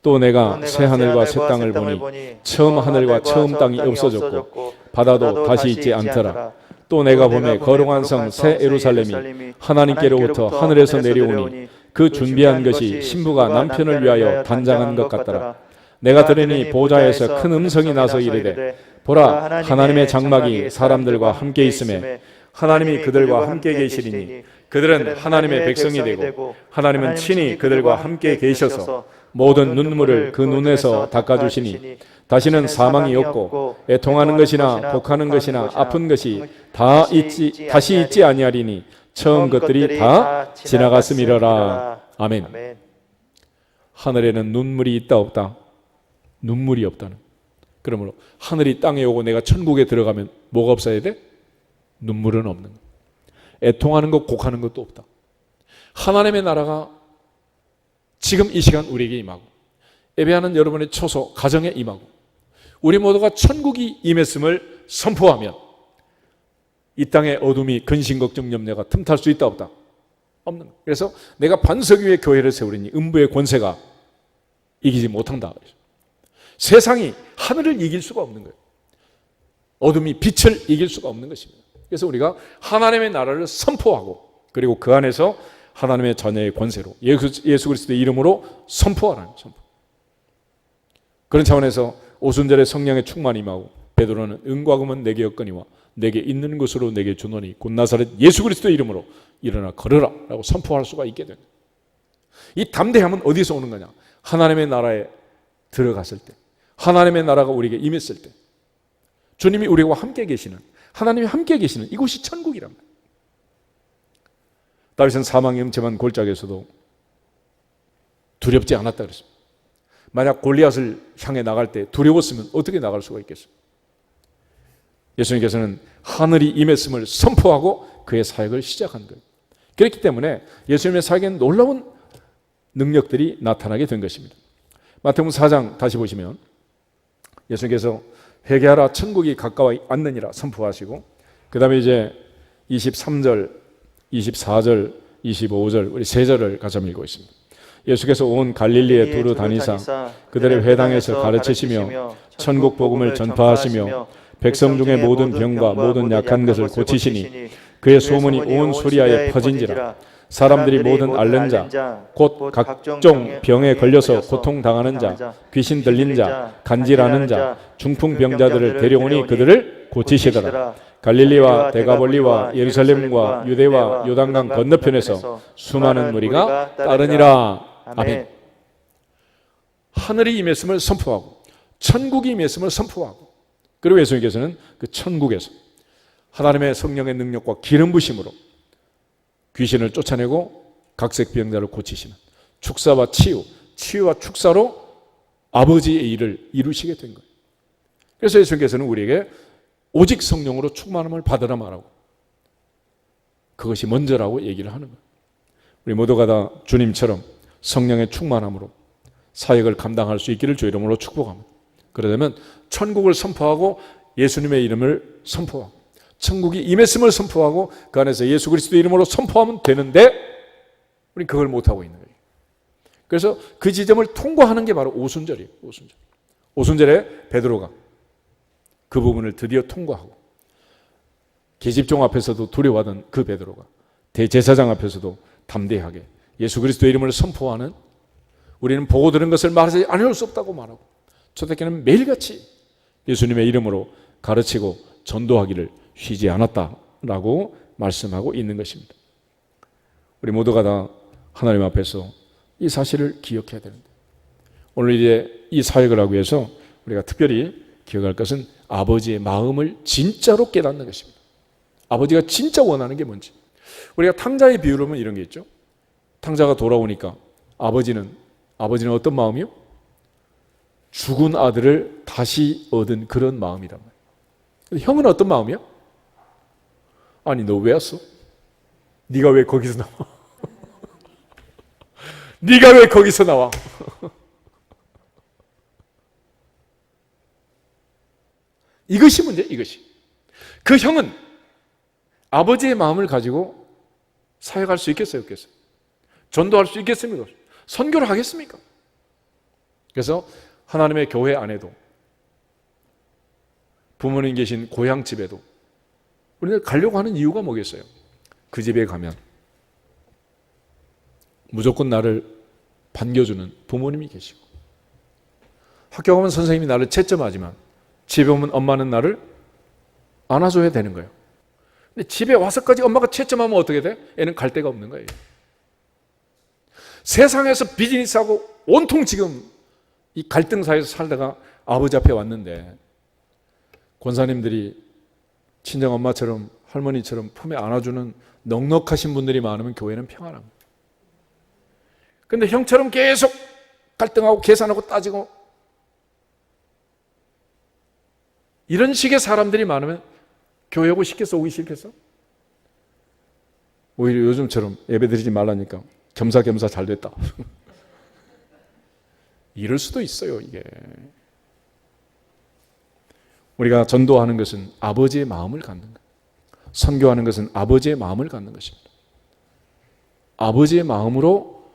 또 내가 새 하늘과 새 땅을 보니 처음 하늘과 처음 땅이 없어졌고 바다도 다시 있지 않더라. 또 내가 보매 거룩한 성 새 예루살렘이 하나님께로부터 하늘에서 내려오니 그 준비한 것이 신부가 남편을 위하여 단장한 것 같더라. 내가 들으니 보좌에서 큰 음성이 나서 이르되 보라, 하나님의 장막이 사람들과 함께 있음에 하나님이 그들과 함께 계시리니 그들은 하나님의 백성이 되고 하나님은 친히 그들과 함께 계셔서 모든 눈물을 그 눈에서 닦아주시니 다시는 사망이 없고 애통하는 것이나 복하는 것이나 아픈 것이 다시 있지 아니하리니 처음 것들이 다 지나갔음이러라. 아멘. 하늘에는 눈물이 있다 없다? 눈물이 없다는. 그러므로 하늘이 땅에 오고 내가 천국에 들어가면 뭐가 없어야 돼? 눈물은 없는 것. 애통하는 것, 곡하는 것도 없다. 하나님의 나라가 지금 이 시간 우리에게 임하고 예배하는 여러분의 처소, 가정에 임하고 우리 모두가 천국이 임했음을 선포하면 이 땅의 어둠이 근심, 걱정, 염려가 틈탈 수 있다 없다? 없는 거예요. 그래서 내가 반석 위에 교회를 세우리니 음부의 권세가 이기지 못한다. 세상이 하늘을 이길 수가 없는 거예요. 어둠이 빛을 이길 수가 없는 것입니다. 그래서 우리가 하나님의 나라를 선포하고 그리고 그 안에서 하나님의 자녀의 권세로 예수 그리스도의 이름으로 선포하라는 선포. 그런 차원에서 오순절에 성령의 충만이 임하고 베드로는 은과 금은 내게 없거니와 내게 있는 것으로 내게 주노니 곧 나사렛 예수 그리스도의 이름으로 일어나 걸으라 라고 선포할 수가 있게 됩니다. 이 담대함은 어디서 오는 거냐? 하나님의 나라에 들어갔을 때, 하나님의 나라가 우리에게 임했을 때, 주님이 우리와 함께 계시는, 하나님이 함께 계시는 이곳이 천국이란 말이에요. 다윗은 사망의 음침한 골짜기에서도 두렵지 않았다 그랬습니다. 만약 골리앗을 향해 나갈 때 두려웠으면 어떻게 나갈 수가 있겠어요? 예수님께서는 하늘이 임했음을 선포하고 그의 사역을 시작한 거예요. 그렇기 때문에 예수님의 사역에는 놀라운 능력들이 나타나게 된 것입니다. 마태복음 4장 다시 보시면 예수님께서 회개하라 천국이 가까워 왔느니라 선포하시고 그 다음에 이제 23절, 24절, 25절 우리 세 절을 같이 한번 읽고 있습니다. 예수께서 온 갈릴리에 두루 다니사 그들의 회당에서 가르치시며 천국 복음을 전파하시며 백성 중에 모든 병과 모든 약한 것을 고치시니 그의 소문이 온 수리아에 퍼진지라. 사람들이 모든 앓는 자, 곧 각종 병에 걸려서 고통당하는 자, 귀신 들린 자, 간질하는 자, 중풍병자들을 데려오니 그들을 고치시더라. 갈릴리와 데가볼리와 예루살렘과 유대와 요단강 건너편에서 수많은 무리가 따르니라. 아멘. 하늘이 임했음을 선포하고 천국이 임했음을 선포하고 그리고 예수님께서는 그 천국에서 하나님의 성령의 능력과 기름 부심으로 귀신을 쫓아내고 각색병자를 고치시는 축사와 치유와 축사로 아버지의 일을 이루시게 된 거예요. 그래서 예수님께서는 우리에게 오직 성령으로 충만함을 받으라 말하고 그것이 먼저라고 얘기를 하는 거예요. 우리 모두가 다 주님처럼 성령의 충만함으로 사역을 감당할 수 있기를 주 이름으로 축복합니다. 그러려면 천국을 선포하고 예수님의 이름을 선포하고 천국이 임했음을 선포하고 그 안에서 예수 그리스도의 이름으로 선포하면 되는데 우리는 그걸 못하고 있는 거예요. 그래서 그 지점을 통과하는 게 바로 오순절이에요. 오순절에 베드로가 그 부분을 드디어 통과하고 계집종 앞에서도 두려워하던 그 베드로가 대제사장 앞에서도 담대하게 예수 그리스도의 이름을 선포하는 우리는 보고 들은 것을 말하지 않을 수 없다고 말하고 초대교회는 매일같이 예수님의 이름으로 가르치고 전도하기를 쉬지 않았다라고 말씀하고 있는 것입니다. 우리 모두가 다 하나님 앞에서 이 사실을 기억해야 되는데, 오늘 이제 이 사역을 하기 위해서 우리가 특별히 기억할 것은 아버지의 마음을 진짜로 깨닫는 것입니다. 아버지가 진짜 원하는 게 뭔지. 우리가 탕자의 비유로 보면 이런 게 있죠. 탕자가 돌아오니까 아버지는 어떤 마음이요? 죽은 아들을 다시 얻은 그런 마음이란 말이에요. 형은 어떤 마음이야? 아니, 너 왜 왔어? 네가 왜 거기서 나와? 네가 왜 거기서 나와? 이것이 문제, 이것이. 그 형은 아버지의 마음을 가지고 사역할 수 있겠어요, 없겠어요? 전도할 수 있겠습니까? 선교를 하겠습니까? 그래서 하나님의 교회 안에도, 부모님 계신 고향 집에도 우리는 가려고 하는 이유가 뭐겠어요? 그 집에 가면 무조건 나를 반겨주는 부모님이 계시고, 학교 가면 선생님이 나를 채점하지만 집에 오면 엄마는 나를 안아줘야 되는 거예요. 근데 집에 와서까지 엄마가 채점하면 어떻게 돼? 애는 갈 데가 없는 거예요. 세상에서 비즈니스하고 온통 지금 이 갈등 사이에서 살다가 아버지 앞에 왔는데, 권사님들이 친정 엄마처럼 할머니처럼 품에 안아주는 넉넉하신 분들이 많으면 교회는 평안합니다. 근데 형처럼 계속 갈등하고 계산하고 따지고 이런 식의 사람들이 많으면 교회 오고 싶겠어? 오기 싫겠어? 오히려 요즘처럼 예배 드리지 말라니까 겸사겸사 잘 됐다. 이럴 수도 있어요, 이게. 우리가 전도하는 것은 아버지의 마음을 갖는 거예요. 선교하는 것은 아버지의 마음을 갖는 것입니다. 아버지의 마음으로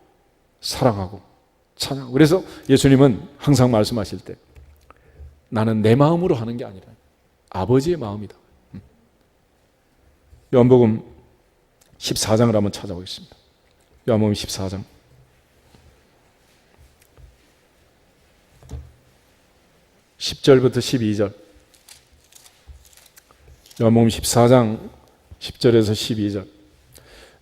사랑하고 찬양하고. 그래서 예수님은 항상 말씀하실 때 나는 내 마음으로 하는 게 아니라 아버지의 마음이다. 요한복음 14장을 한번 찾아보겠습니다. 요한복음 14장 10절부터 12절. 요한복음 14장 10절에서 12절.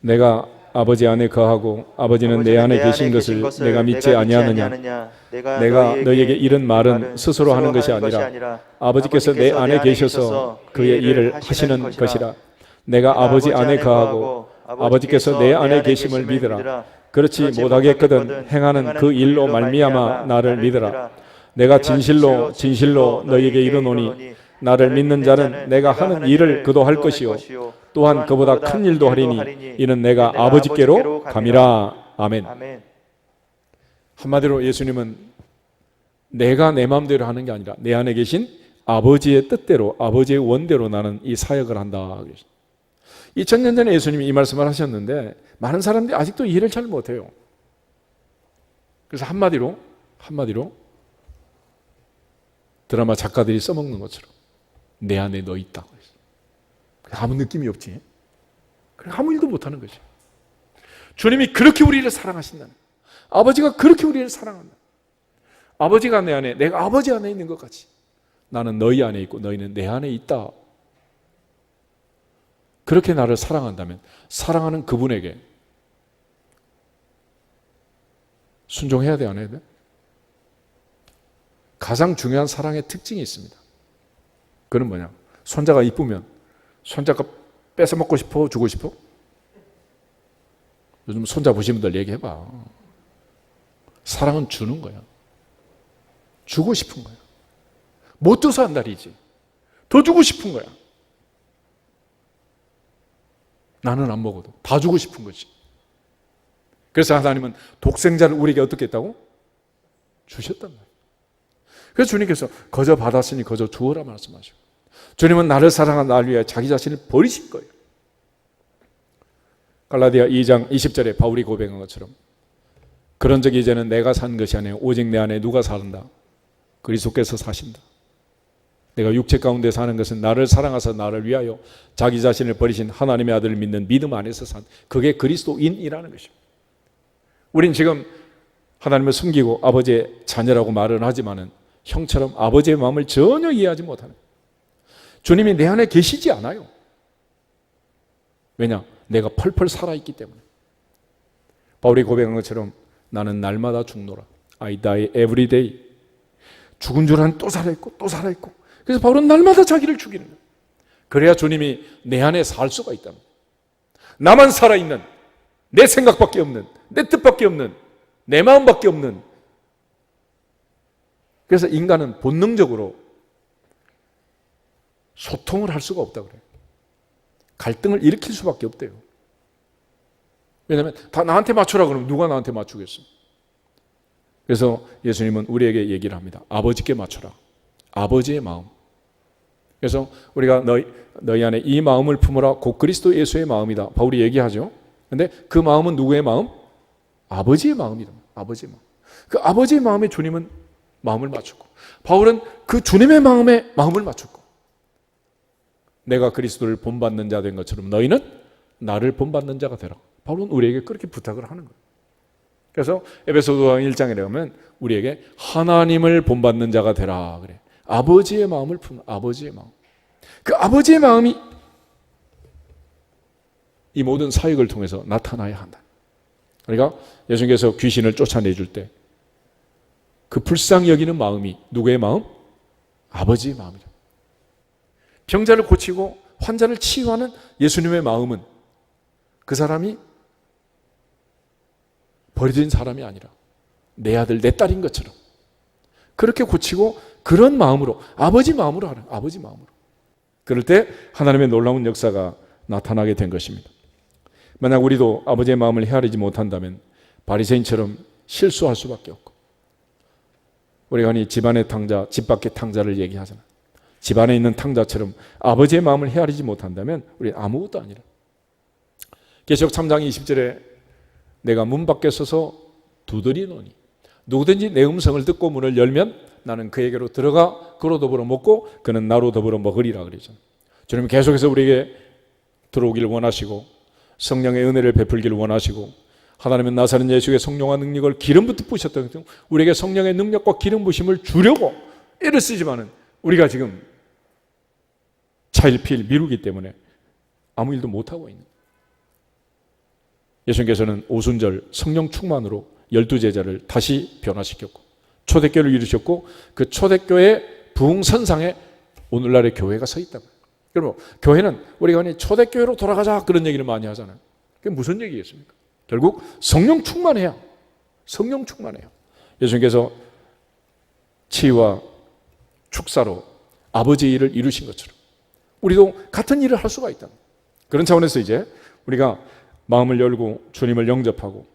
내가 아버지 안에 거하고 아버지는 내 안에 계신 것을 내가 믿지 아니하느냐. 내가 너희에게 이런 말은 스스로 하는 것이 아니라 아버지께서 내 안에 계셔서 그의 일을 하시는 것이라. 내가 아버지 안에 거하고 아버지께서 내 안에 계심을 믿으라. 그렇지 못하겠거든 행하는 그 일로 말미암아 나를 믿으라. 내가 진실로 진실로 너희에게 이르노니 나를 믿는 자는 내가 하는 일을 그도 할 것이요 또한 그보다 큰 일도 하리니 이는 내가 아버지께로 감이라. 아멘. 한마디로 예수님은 내가 내 마음대로 하는 게 아니라 내 안에 계신 아버지의 뜻대로, 아버지의 원대로 나는 이 사역을 한다. 2000년 전에 예수님이 이 말씀을 하셨는데 많은 사람들이 아직도 이해를 잘 못해요. 그래서 한마디로 드라마 작가들이 써먹는 것처럼 내 안에 너 있다고 했어요. 아무 느낌이 없지. 아무 일도 못하는 거지. 주님이 그렇게 우리를 사랑하신다는, 아버지가 그렇게 우리를 사랑한다. 아버지가 내 안에, 내가 아버지 안에 있는 것 같이 나는 너희 안에 있고 너희는 내 안에 있다. 그렇게 나를 사랑한다면 사랑하는 그분에게 순종해야 돼, 안 해야 돼? 가장 중요한 사랑의 특징이 있습니다. 그건 뭐냐? 손자가 이쁘면 손자가 뺏어 먹고 싶어? 주고 싶어? 요즘 손자 보신 분들 얘기해봐. 사랑은 주는 거야. 주고 싶은 거야. 못 줘서 한다리지. 더 주고 싶은 거야. 나는 안 먹어도 다 주고 싶은 거지. 그래서 하나님은 독생자를 우리에게 어떻게 했다고? 주셨단 말이에요. 그래서 주님께서 거저 받았으니 거저 주어라 말씀하시고, 주님은 나를 사랑한 나를 위해 자기 자신을 버리신 거예요. 갈라디아 2장 20절에 바울이 고백한 것처럼 그런 적이 이제는 내가 산 것이 아니에요. 오직 내 안에 누가 사는다? 그리스도께서 사신다. 내가 육체 가운데 사는 것은 나를 사랑하사 나를 위하여 자기 자신을 버리신 하나님의 아들을 믿는 믿음 안에서 산, 그게 그리스도인이라는 것입니다. 우린 지금 하나님을 숨기고 아버지의 자녀라고 말은 하지만은 형처럼 아버지의 마음을 전혀 이해하지 못하는, 주님이 내 안에 계시지 않아요. 왜냐? 내가 펄펄 살아있기 때문에. 바울이 고백한 것처럼 나는 날마다 죽노라. I die every day. 죽은 줄 아는 또 살아있고 또 살아있고. 그래서 바울은 날마다 자기를 죽이는 거예요. 그래야 주님이 내 안에 살 수가 있다는 거예요. 나만 살아있는, 내 생각밖에 없는, 내 뜻밖에 없는, 내 마음밖에 없는. 그래서 인간은 본능적으로 소통을 할 수가 없다고 그래요. 갈등을 일으킬 수밖에 없대요. 왜냐하면 다 나한테 맞추라 그러면 누가 나한테 맞추겠어? 그래서 예수님은 우리에게 얘기를 합니다. 아버지께 맞춰라. 아버지의 마음. 그래서 우리가 너희 안에 이 마음을 품으라. 곧 그리스도 예수의 마음이다. 바울이 얘기하죠. 근데 그 마음은 누구의 마음? 아버지의 마음이다. 아버지의 마음. 그 아버지의 마음에 주님은 마음을 맞췄고, 바울은 그 주님의 마음에 마음을 맞췄고, 내가 그리스도를 본받는 자 된 것처럼 너희는 나를 본받는 자가 되라. 바울은 우리에게 그렇게 부탁을 하는 거예요. 그래서 에베소서 1장에 보면 우리에게 하나님을 본받는 자가 되라 그래. 아버지의 마음을 품는, 아버지의 마음. 그 아버지의 마음이 이 모든 사역을 통해서 나타나야 한다. 그러니까 예수님께서 귀신을 쫓아내줄 때 그 불쌍히 여기는 마음이 누구의 마음? 아버지의 마음이다. 병자를 고치고 환자를 치유하는 예수님의 마음은 그 사람이 버려진 사람이 아니라 내 아들 내 딸인 것처럼 그렇게 고치고 그런 마음으로, 아버지 마음으로 하는, 아버지 마음으로. 그럴 때 하나님의 놀라운 역사가 나타나게 된 것입니다. 만약 우리도 아버지의 마음을 헤아리지 못한다면 바리새인처럼 실수할 수밖에 없고, 우리가 흔히 집안의 탕자, 집 밖의 탕자를 얘기하잖아요. 집안에 있는 탕자처럼 아버지의 마음을 헤아리지 못한다면 우리는 아무것도 아니라. 계시록 3장 20절에 내가 문 밖에 서서 두드리노니 누구든지 내 음성을 듣고 문을 열면 나는 그에게로 들어가 그로 더불어 먹고 그는 나로 더불어 먹으리라 그러잖아요. 주님은 계속해서 우리에게 들어오기를 원하시고 성령의 은혜를 베풀기를 원하시고, 하나님은 나사렛 예수의 성령과 능력을 기름부터 부으셨던 것처럼 우리에게 성령의 능력과 기름 부심을 주려고 애를 쓰지만은 우리가 지금 차일피일 미루기 때문에 아무 일도 못하고 있는. 예수님께서는 오순절 성령 충만으로 12제자를 다시 변화시켰고 초대교회를 이루셨고, 그 초대교회 부흥선상에 오늘날의 교회가 서 있다고요. 여러분, 교회는 우리가 흔히 초대교회로 돌아가자 그런 얘기를 많이 하잖아요. 그게 무슨 얘기겠습니까? 결국 성령 충만해야, 성령 충만해요. 예수님께서 치유와 축사로 아버지의 일을 이루신 것처럼 우리도 같은 일을 할 수가 있다. 그런 차원에서 이제 우리가 마음을 열고 주님을 영접하고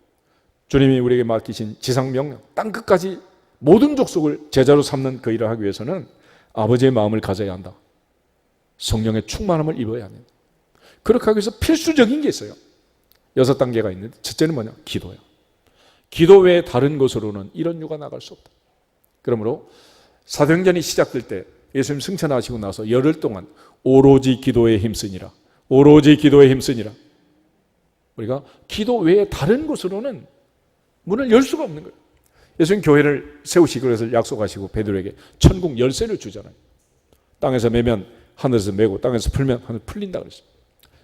주님이 우리에게 맡기신 지상명령, 땅끝까지 모든 족속을 제자로 삼는 그 일을 하기 위해서는 아버지의 마음을 가져야 한다. 성령의 충만함을 입어야 합니다. 그렇게 하기 위해서 필수적인 게 있어요. 6단계가 있는데 첫째는 뭐냐? 기도예요. 기도 외에 다른 것으로는 이런 유가 나갈 수 없다. 그러므로 사도행전이 시작될 때 예수님 승천하시고 나서 열흘 동안 오로지 기도에 힘쓰니라. 오로지 기도에 힘쓰니라. 우리가 기도 외에 다른 것으로는 문을 열 수가 없는 거예요. 예수님 교회를 세우시고 그래서 약속하시고 베드로에게 천국 열쇠를 주잖아요. 땅에서 매면 하늘에서 매고 땅에서 풀면 하늘 풀린다 그랬어요.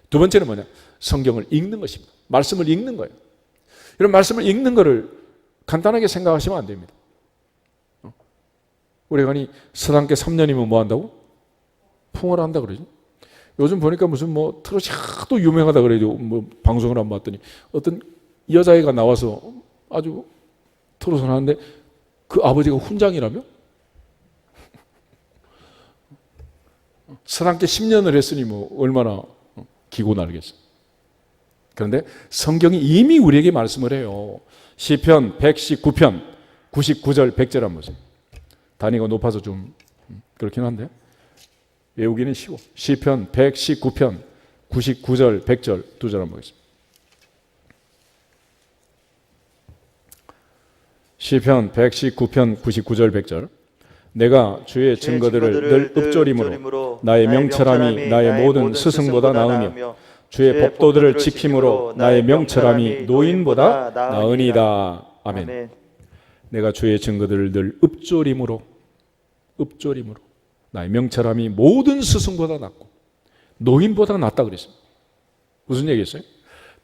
두 번째는 뭐냐? 성경을 읽는 것입니다. 말씀을 읽는 거예요. 이런 말씀을 읽는 거를 간단하게 생각하시면 안 됩니다. 우리가 아니 서당계 3년이면 뭐 한다고? 풍어를 한다 그러죠. 요즘 보니까 무슨 뭐 트롯이 하도 유명하다 그래요. 뭐 방송을 한번 봤더니 어떤 여자애가 나와서 아주 트롯을 하는데 그 아버지가 훈장이라며? 서당계 10년을 했으니 뭐 얼마나 기고 날겠어. 그런데 성경이 이미 우리에게 말씀을 해요. 시편 119편 99절 100절 한번 보세요. 단위가 높아서 좀 그렇긴 한데 외우기는 쉬워. 시편 119편 99절 100절 두 절 한번 보겠습니다. 시편 119편 99절 100절. 내가 주의 증거들을 늘 읊조림으로 나의 명철함이 나의 모든 스승보다 나으며 주의 법도들을 지킴으로 나의 명철함이 노인보다 나으니이다. 아멘. 내가 주의 증거들을 늘 읊조림으로 나의 명철함이 모든 스승보다 낫고 노인보다 낫다 그랬습니다. 무슨 얘기였어요?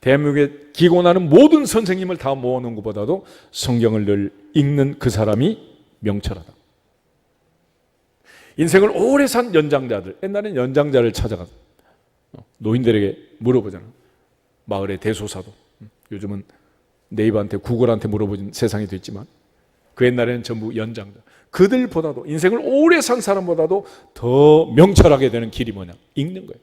대한민국에 기고 나는 모든 선생님을 다 모아놓은 것보다도 성경을 늘 읽는 그 사람이 명철하다. 인생을 오래 산 연장자들, 옛날에는 연장자를 찾아가서 노인들에게 물어보잖아. 마을의 대소사도. 요즘은 네이버한테 구글한테 물어보는 세상이 됐지만 그 옛날에는 전부 연장자. 그들보다도 인생을 오래 산 사람보다도 더 명철하게 되는 길이 뭐냐? 읽는 거예요.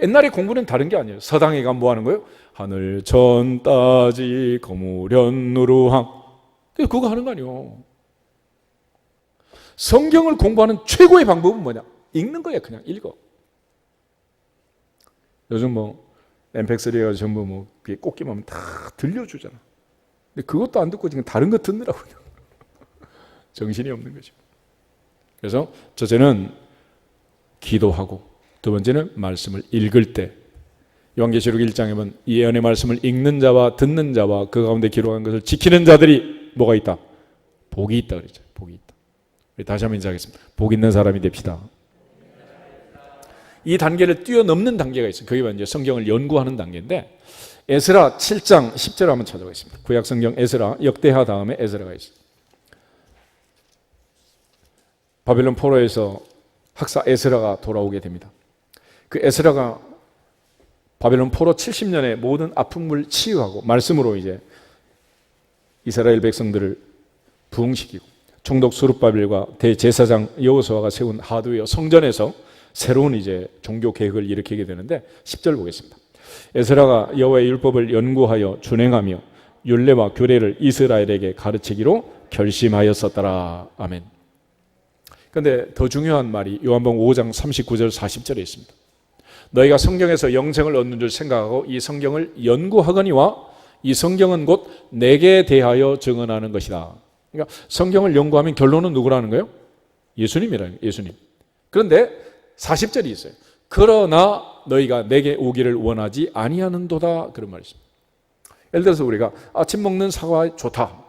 옛날에 공부는 다른 게 아니에요. 서당에 가면 뭐 하는 거예요? 하늘 천 따지 거무련 누루항. 그거 하는 거 아니에요. 성경을 공부하는 최고의 방법은 뭐냐? 읽는 거야. 그냥 읽어. 요즘 뭐 MP3가 전부 뭐 꽂기만 하면 다 들려주잖아. 근데 그것도 안 듣고 지금 다른 거 듣느라고 정신이 없는 거죠. 그래서 첫째는 기도하고, 두 번째는 말씀을 읽을 때, 요한계시록 1장에 보면 이 예언의 말씀을 읽는 자와 듣는 자와 그 가운데 기록한 것을 지키는 자들이 뭐가 있다? 복이 있다 그랬죠. 복이 있다. 다시 한번 인사하겠습니다. 복 있는 사람이 됩시다. 이 단계를 뛰어넘는 단계가 있어요. 그게 이제 성경을 연구하는 단계인데, 에스라 7장 10절 한번 찾아보겠습니다. 구약 성경 에스라, 역대하 다음에 에스라가 있어요. 바벨론 포로에서 학사 에스라가 돌아오게 됩니다. 그 에스라가 바벨론 포로 70년의 모든 아픔을 치유하고 말씀으로 이제 이스라엘 백성들을 부흥시키고, 총독 스룹바벨과 대제사장 여호수아가 세운 하드웨어 성전에서 새로운 이제 종교 개혁을 일으키게 되는데, 10절 보겠습니다. 에스라가 여호와의 율법을 연구하여 준행하며 율례와 규례를 이스라엘에게 가르치기로 결심하였었더라. 아멘. 그런데 더 중요한 말이 요한복음 5장 39절 40절에 있습니다. 너희가 성경에서 영생을 얻는 줄 생각하고 이 성경을 연구하거니와 이 성경은 곧 내게 대하여 증언하는 것이다. 그러니까 성경을 연구하면 결론은 누구라는 거예요? 예수님이라는 거예요. 예수님. 그런데 40절이 있어요. 그러나 너희가 내게 오기를 원하지 아니하는도다. 그런 말이 있습니다. 예를 들어서 우리가 아침 먹는 사과 좋다.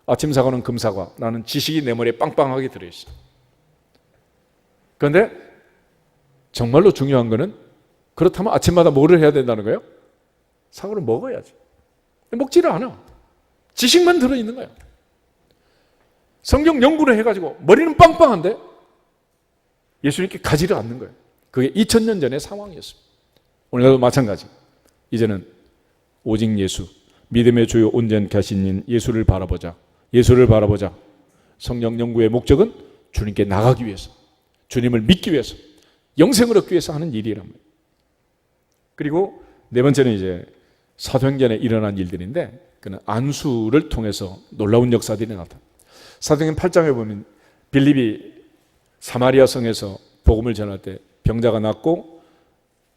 아침 사과는 금사과. 나는 지식이 내 머리에 빵빵하게 들어있어요. 그런데 정말로 중요한 거는, 그렇다면 아침마다 뭐를 해야 된다는 거예요? 사과를 먹어야지. 먹지를 않아. 지식만 들어있는 거야. 성경 연구를 해가지고 머리는 빵빵한데 예수님께 가지를 않는 거예요. 그게 2000년 전의 상황이었습니다. 오늘도 마찬가지. 이제는 오직 예수, 믿음의 주요 온전케 하신 예수를 바라보자. 예수를 바라보자. 성경 연구의 목적은 주님께 나가기 위해서, 주님을 믿기 위해서, 영생을 얻기 위해서 하는 일이란 말이에요. 그리고 네 번째는 이제 사도행전에 일어난 일들인데, 그는 안수를 통해서 놀라운 역사들이 나타납니다. 사도행전 8장에 보면 빌립이 사마리아 성에서 복음을 전할 때 병자가 낫고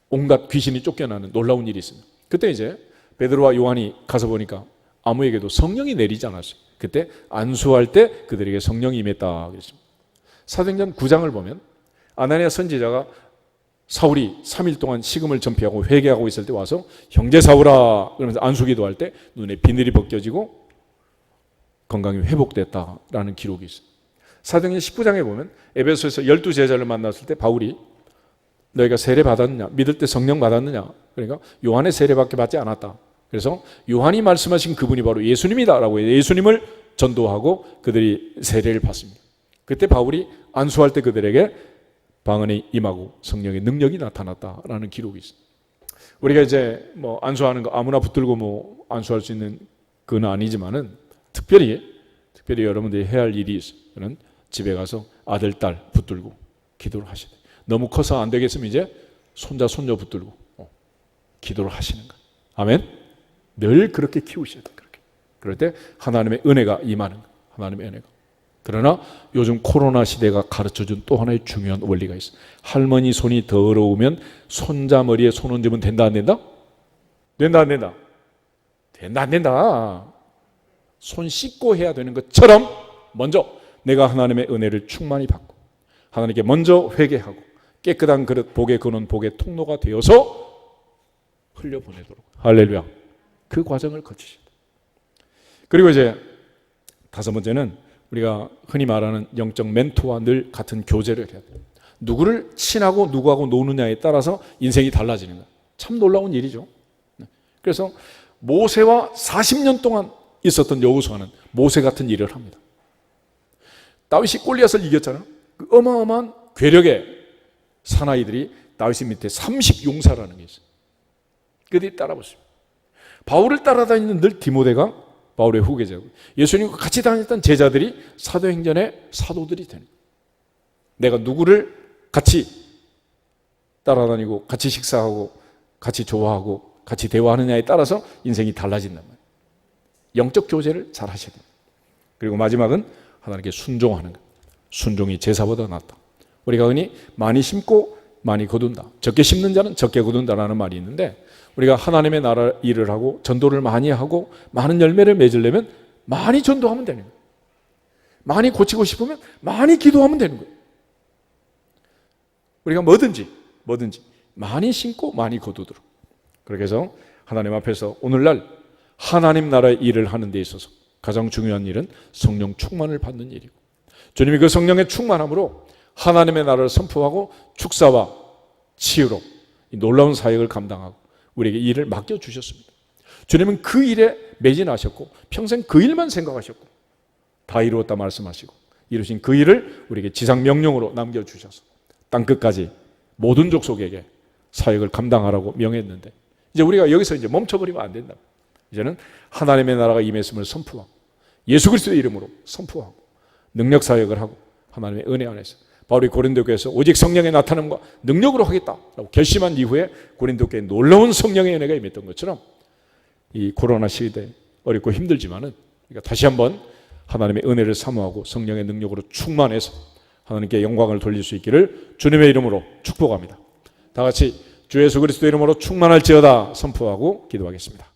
온갖 귀신이 쫓겨나는 놀라운 일이 있습니다. 그때 이제 베드로와 요한이 가서 보니까 아무에게도 성령이 내리지 않았어요. 그때 안수할 때 그들에게 성령이 임했다 그랬습니다. 사도행전 9장을 보면 아나니아 선지자가 사울이 3일 동안 식음을 전폐하고 회개하고 있을 때 와서 형제 사울아 그러면서 안수기도 할 때 눈에 비늘이 벗겨지고 건강이 회복됐다라는 기록이 있어요. 사도행전 19장에 보면 에베소에서 12제자를 만났을 때 바울이 너희가 세례 받았느냐? 믿을 때 성령 받았느냐? 그러니까 요한의 세례밖에 받지 않았다. 그래서 요한이 말씀하신 그분이 바로 예수님이다라고 예수님을 전도하고 그들이 세례를 받습니다. 그때 바울이 안수할 때 그들에게 방언이 임하고 성령의 능력이 나타났다라는 기록이 있습니다. 우리가 이제 뭐 안수하는 거 아무나 붙들고 뭐 안수할 수 있는 그건 아니지만은 특별히 여러분들이 해야 할 일이 있어요. 그는 집에 가서 아들, 딸 붙들고 기도를 하셔야 돼요. 너무 커서 안 되겠으면 이제 손자, 손녀 붙들고 기도를 하시는 거예요. 아멘? 늘 그렇게 키우셔야 돼요. 그렇게. 그럴 때 하나님의 은혜가 임하는 거예요. 하나님의 은혜가. 그러나 요즘 코로나 시대가 가르쳐준 또 하나의 중요한 원리가 있어요. 할머니 손이 더러우면 손자 머리에 손 얹으면 된다 안 된다? 된다 안 된다? 된다 안 된다? 손 씻고 해야 되는 것처럼 먼저 내가 하나님의 은혜를 충만히 받고 하나님께 먼저 회개하고 깨끗한 그릇 복에 거는 복의 통로가 되어서 흘려보내도록. 할렐루야. 그 과정을 거치셔야 돼요. 그리고 이제 다섯 번째는 우리가 흔히 말하는 영적 멘토와 늘 같은 교제를 해야 돼요. 누구를 친하고 누구하고 노느냐에 따라서 인생이 달라지는 거예요. 참 놀라운 일이죠. 그래서 모세와 40년 동안 있었던 여호수아는 모세 같은 일을 합니다. 다윗이 골리앗을 이겼잖아요. 그 어마어마한 괴력의 사나이들이 다윗 밑에 30용사라는 게 있어요. 그들이 따라붙어요. 바울을 따라다니는 늘 디모데가 바울의 후계자고, 예수님과 같이 다녔던 제자들이 사도행전의 사도들이 되는 거예요. 내가 누구를 같이 따라다니고 같이 식사하고 같이 좋아하고 같이 대화하느냐에 따라서 인생이 달라진단 말이에요. 영적 교제를 잘 하셔야 돼요. 그리고 마지막은 하나님께 순종하는 것. 순종이 제사보다 낫다. 우리가 흔히 많이 심고 많이 거둔다, 적게 심는 자는 적게 거둔다라는 말이 있는데, 우리가 하나님의 나라 일을 하고 전도를 많이 하고 많은 열매를 맺으려면 많이 전도하면 되는 거예요. 많이 고치고 싶으면 많이 기도하면 되는 거예요. 우리가 뭐든지 많이 심고 많이 거두도록. 그렇게 해서 하나님 앞에서 오늘날 하나님 나라의 일을 하는 데 있어서 가장 중요한 일은 성령 충만을 받는 일이고, 주님이 그 성령의 충만함으로 하나님의 나라를 선포하고 축사와 치유로 이 놀라운 사역을 감당하고 우리에게 일을 맡겨주셨습니다. 주님은 그 일에 매진하셨고 평생 그 일만 생각하셨고 다 이루었다 말씀하시고 이루신 그 일을 우리에게 지상명령으로 남겨주셔서 땅끝까지 모든 족속에게 사역을 감당하라고 명했는데, 이제 우리가 여기서 이제 멈춰버리면 안 된다. 이제는 하나님의 나라가 임했음을 선포하고 예수 그리스도의 이름으로 선포하고 능력 사역을 하고 하나님의 은혜 안에서 바울이 고린도 교회에서 오직 성령의 나타남과 능력으로 하겠다라고 결심한 이후에 고린도 교회에 놀라운 성령의 은혜가 임했던 것처럼 이 코로나 시대에 어렵고 힘들지만은 그러니까 다시 한번 하나님의 은혜를 사모하고 성령의 능력으로 충만해서 하나님께 영광을 돌릴 수 있기를 주님의 이름으로 축복합니다. 다 같이 주 예수 그리스도의 이름으로 충만할지어다 선포하고 기도하겠습니다.